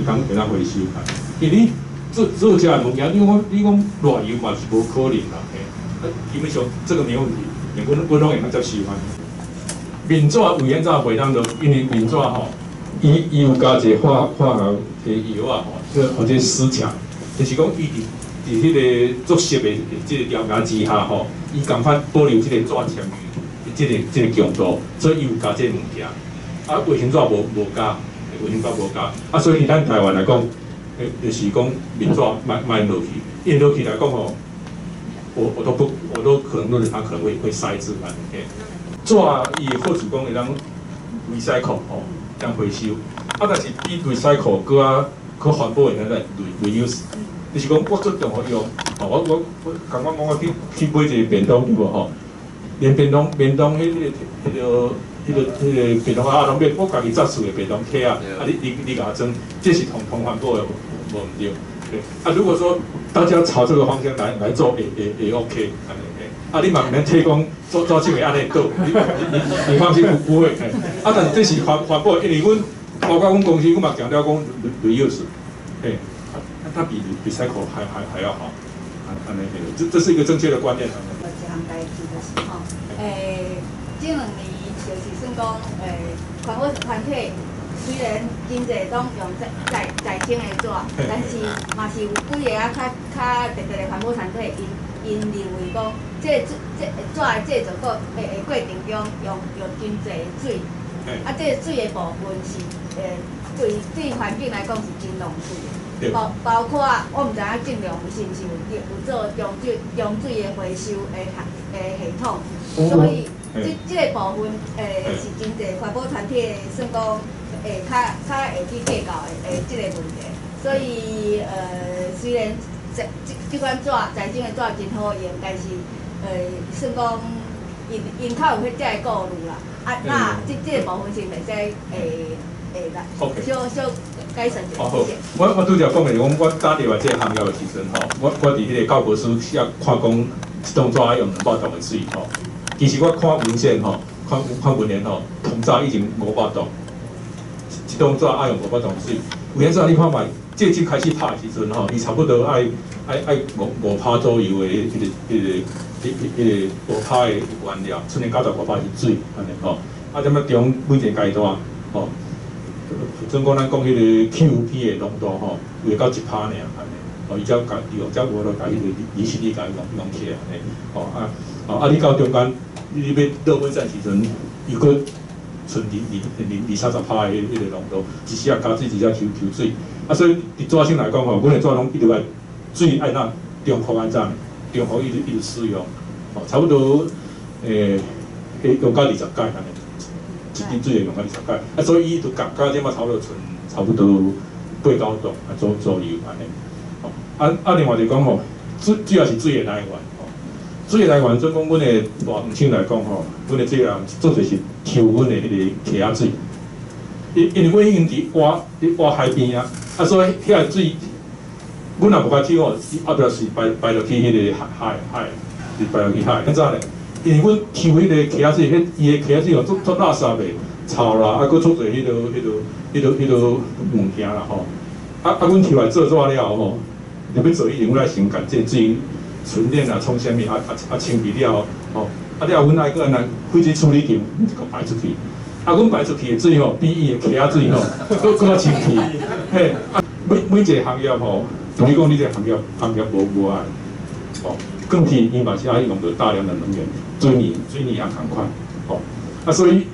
[SPEAKER 3] 讲会当回收啊。因为你做这些物件，你讲偌油嘛是无可能啦。嘿，基本上这个没问题，阮拢会当接受啊。面纸卫生纸袂当落，因为面纸吼，伊有加一个化学的药啊吼，或者死强，就是讲伊伫迄个作息的即个调压之下吼，伊共款保留即个纸纤维，即个强度，所以伊有加这物件。卫生纸无加，卫生纸无加。所以咱台湾来讲，就是讲面纸卖落去，因落去来讲吼，我都可能认为它可能会塞住啊。纸伊的好处讲会当recycle吼，当回收。但是比recycle搁可环保的咱reuse，就是讲我做中好用，吼我刚刚讲我去买一个便当对无吼，连便当迄个便当啊，拢变我家己炸出的便当盒啊，你甲我装，这是同环保的无毋对。对，啊，如果说大家朝这个方向来做，也 OK， 安尼。啊，你嘛毋免提供做就会安尼做，你放心不会。啊，但这是环保，因为阮包括阮公司，阮嘛强调讲reuse，嘿，它比 recycle 还要好，安尼这是一个正确的观念。
[SPEAKER 4] 一项代志就是吼，这2年就是算讲，环保团体虽然真侪拢用在种的纸，但是嘛是有几个较特别的环保团体，因认为讲，这纸的制作过程中用真侪水，啊，这水的部分是对环境来讲是真浪费的。包括我毋知影尽量是毋是有做用水的回收的系统，所以这个部分是真侪环保团体算讲较会去计较的这个问题。所以虽然这款纸在种的纸真好用，但是算讲因较有迄只顾虑啦。啊，那这个部分是袂使小改善一下。
[SPEAKER 3] 好，我拄则讲的，我打入来这个行业的时阵吼，我伫迄个教科书写看讲，一张纸要用200吨的水吼。其实我看文献吼，看文言吼，通早已经500吨，一张纸要用500吨水。有影纸你看卖，这开始拍的时阵吼，伊差不多爱5%左右的迄个5%的原料，剩下95%是水安尼吼。啊，踮咧中每一个阶段吼。总讲咱讲迄个 QP 的浓度吼，会到1%尔安尼，哦，伊才有无甲迄个离心力甲弄起来安尼，哦你到中间你要热尾站时阵，又搁剩20-30%的迄个浓度，一时啊加水，一时啊抽水，啊所以伫纸性来讲吼，阮的纸拢一直爱水爱哪中伏安怎，中伏一直使用，哦差不多用到20届安尼。一滴水会用到20届，啊，所以伊就甲即马差不多剩差不多8-9吨啊左右安尼。哦，另外就讲吼，主要是水的来源吼。水的来源，总讲阮的大园厂来讲吼，阮的这个做侪是抽阮的迄个溪仔水，因为阮已经伫挖海边啊，啊，所以遐个水，阮也无法抽哦，后壁是排落去迄个海，是排落去海，安怎咧？因为阮抽迄个溪仔水，伊个溪仔水哦，做垃圾的，臭啦，啊，搁做侪迄个物件啦吼。阮抽来做纸了吼，入要做以前，阮爱先甲这水纯练啊，冲啥物清理了吼，了阮爱搁安那废水处理厂搁排出去。阮排出去的水吼，比伊的溪仔水吼，搁较清气。嘿，每一个行业吼，同你讲你这个行业无爱，哦。更替伊嘛是爱用到大量的能源，水泥也同款，吼，所以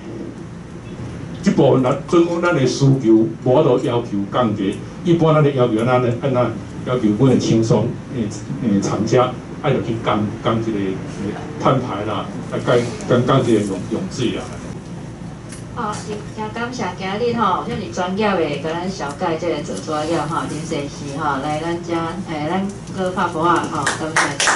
[SPEAKER 3] 这部分总讲咱的需求无法度要求降低，一般咱的要求按那要求阮的厂商厂家爱着去降这个碳排啦，降这个用水啦。
[SPEAKER 1] 真感谢今日吼，遮尔专业的甲咱小解这个做纸了吼，林先生吼来咱遮咱搁拍波啊吼，感谢。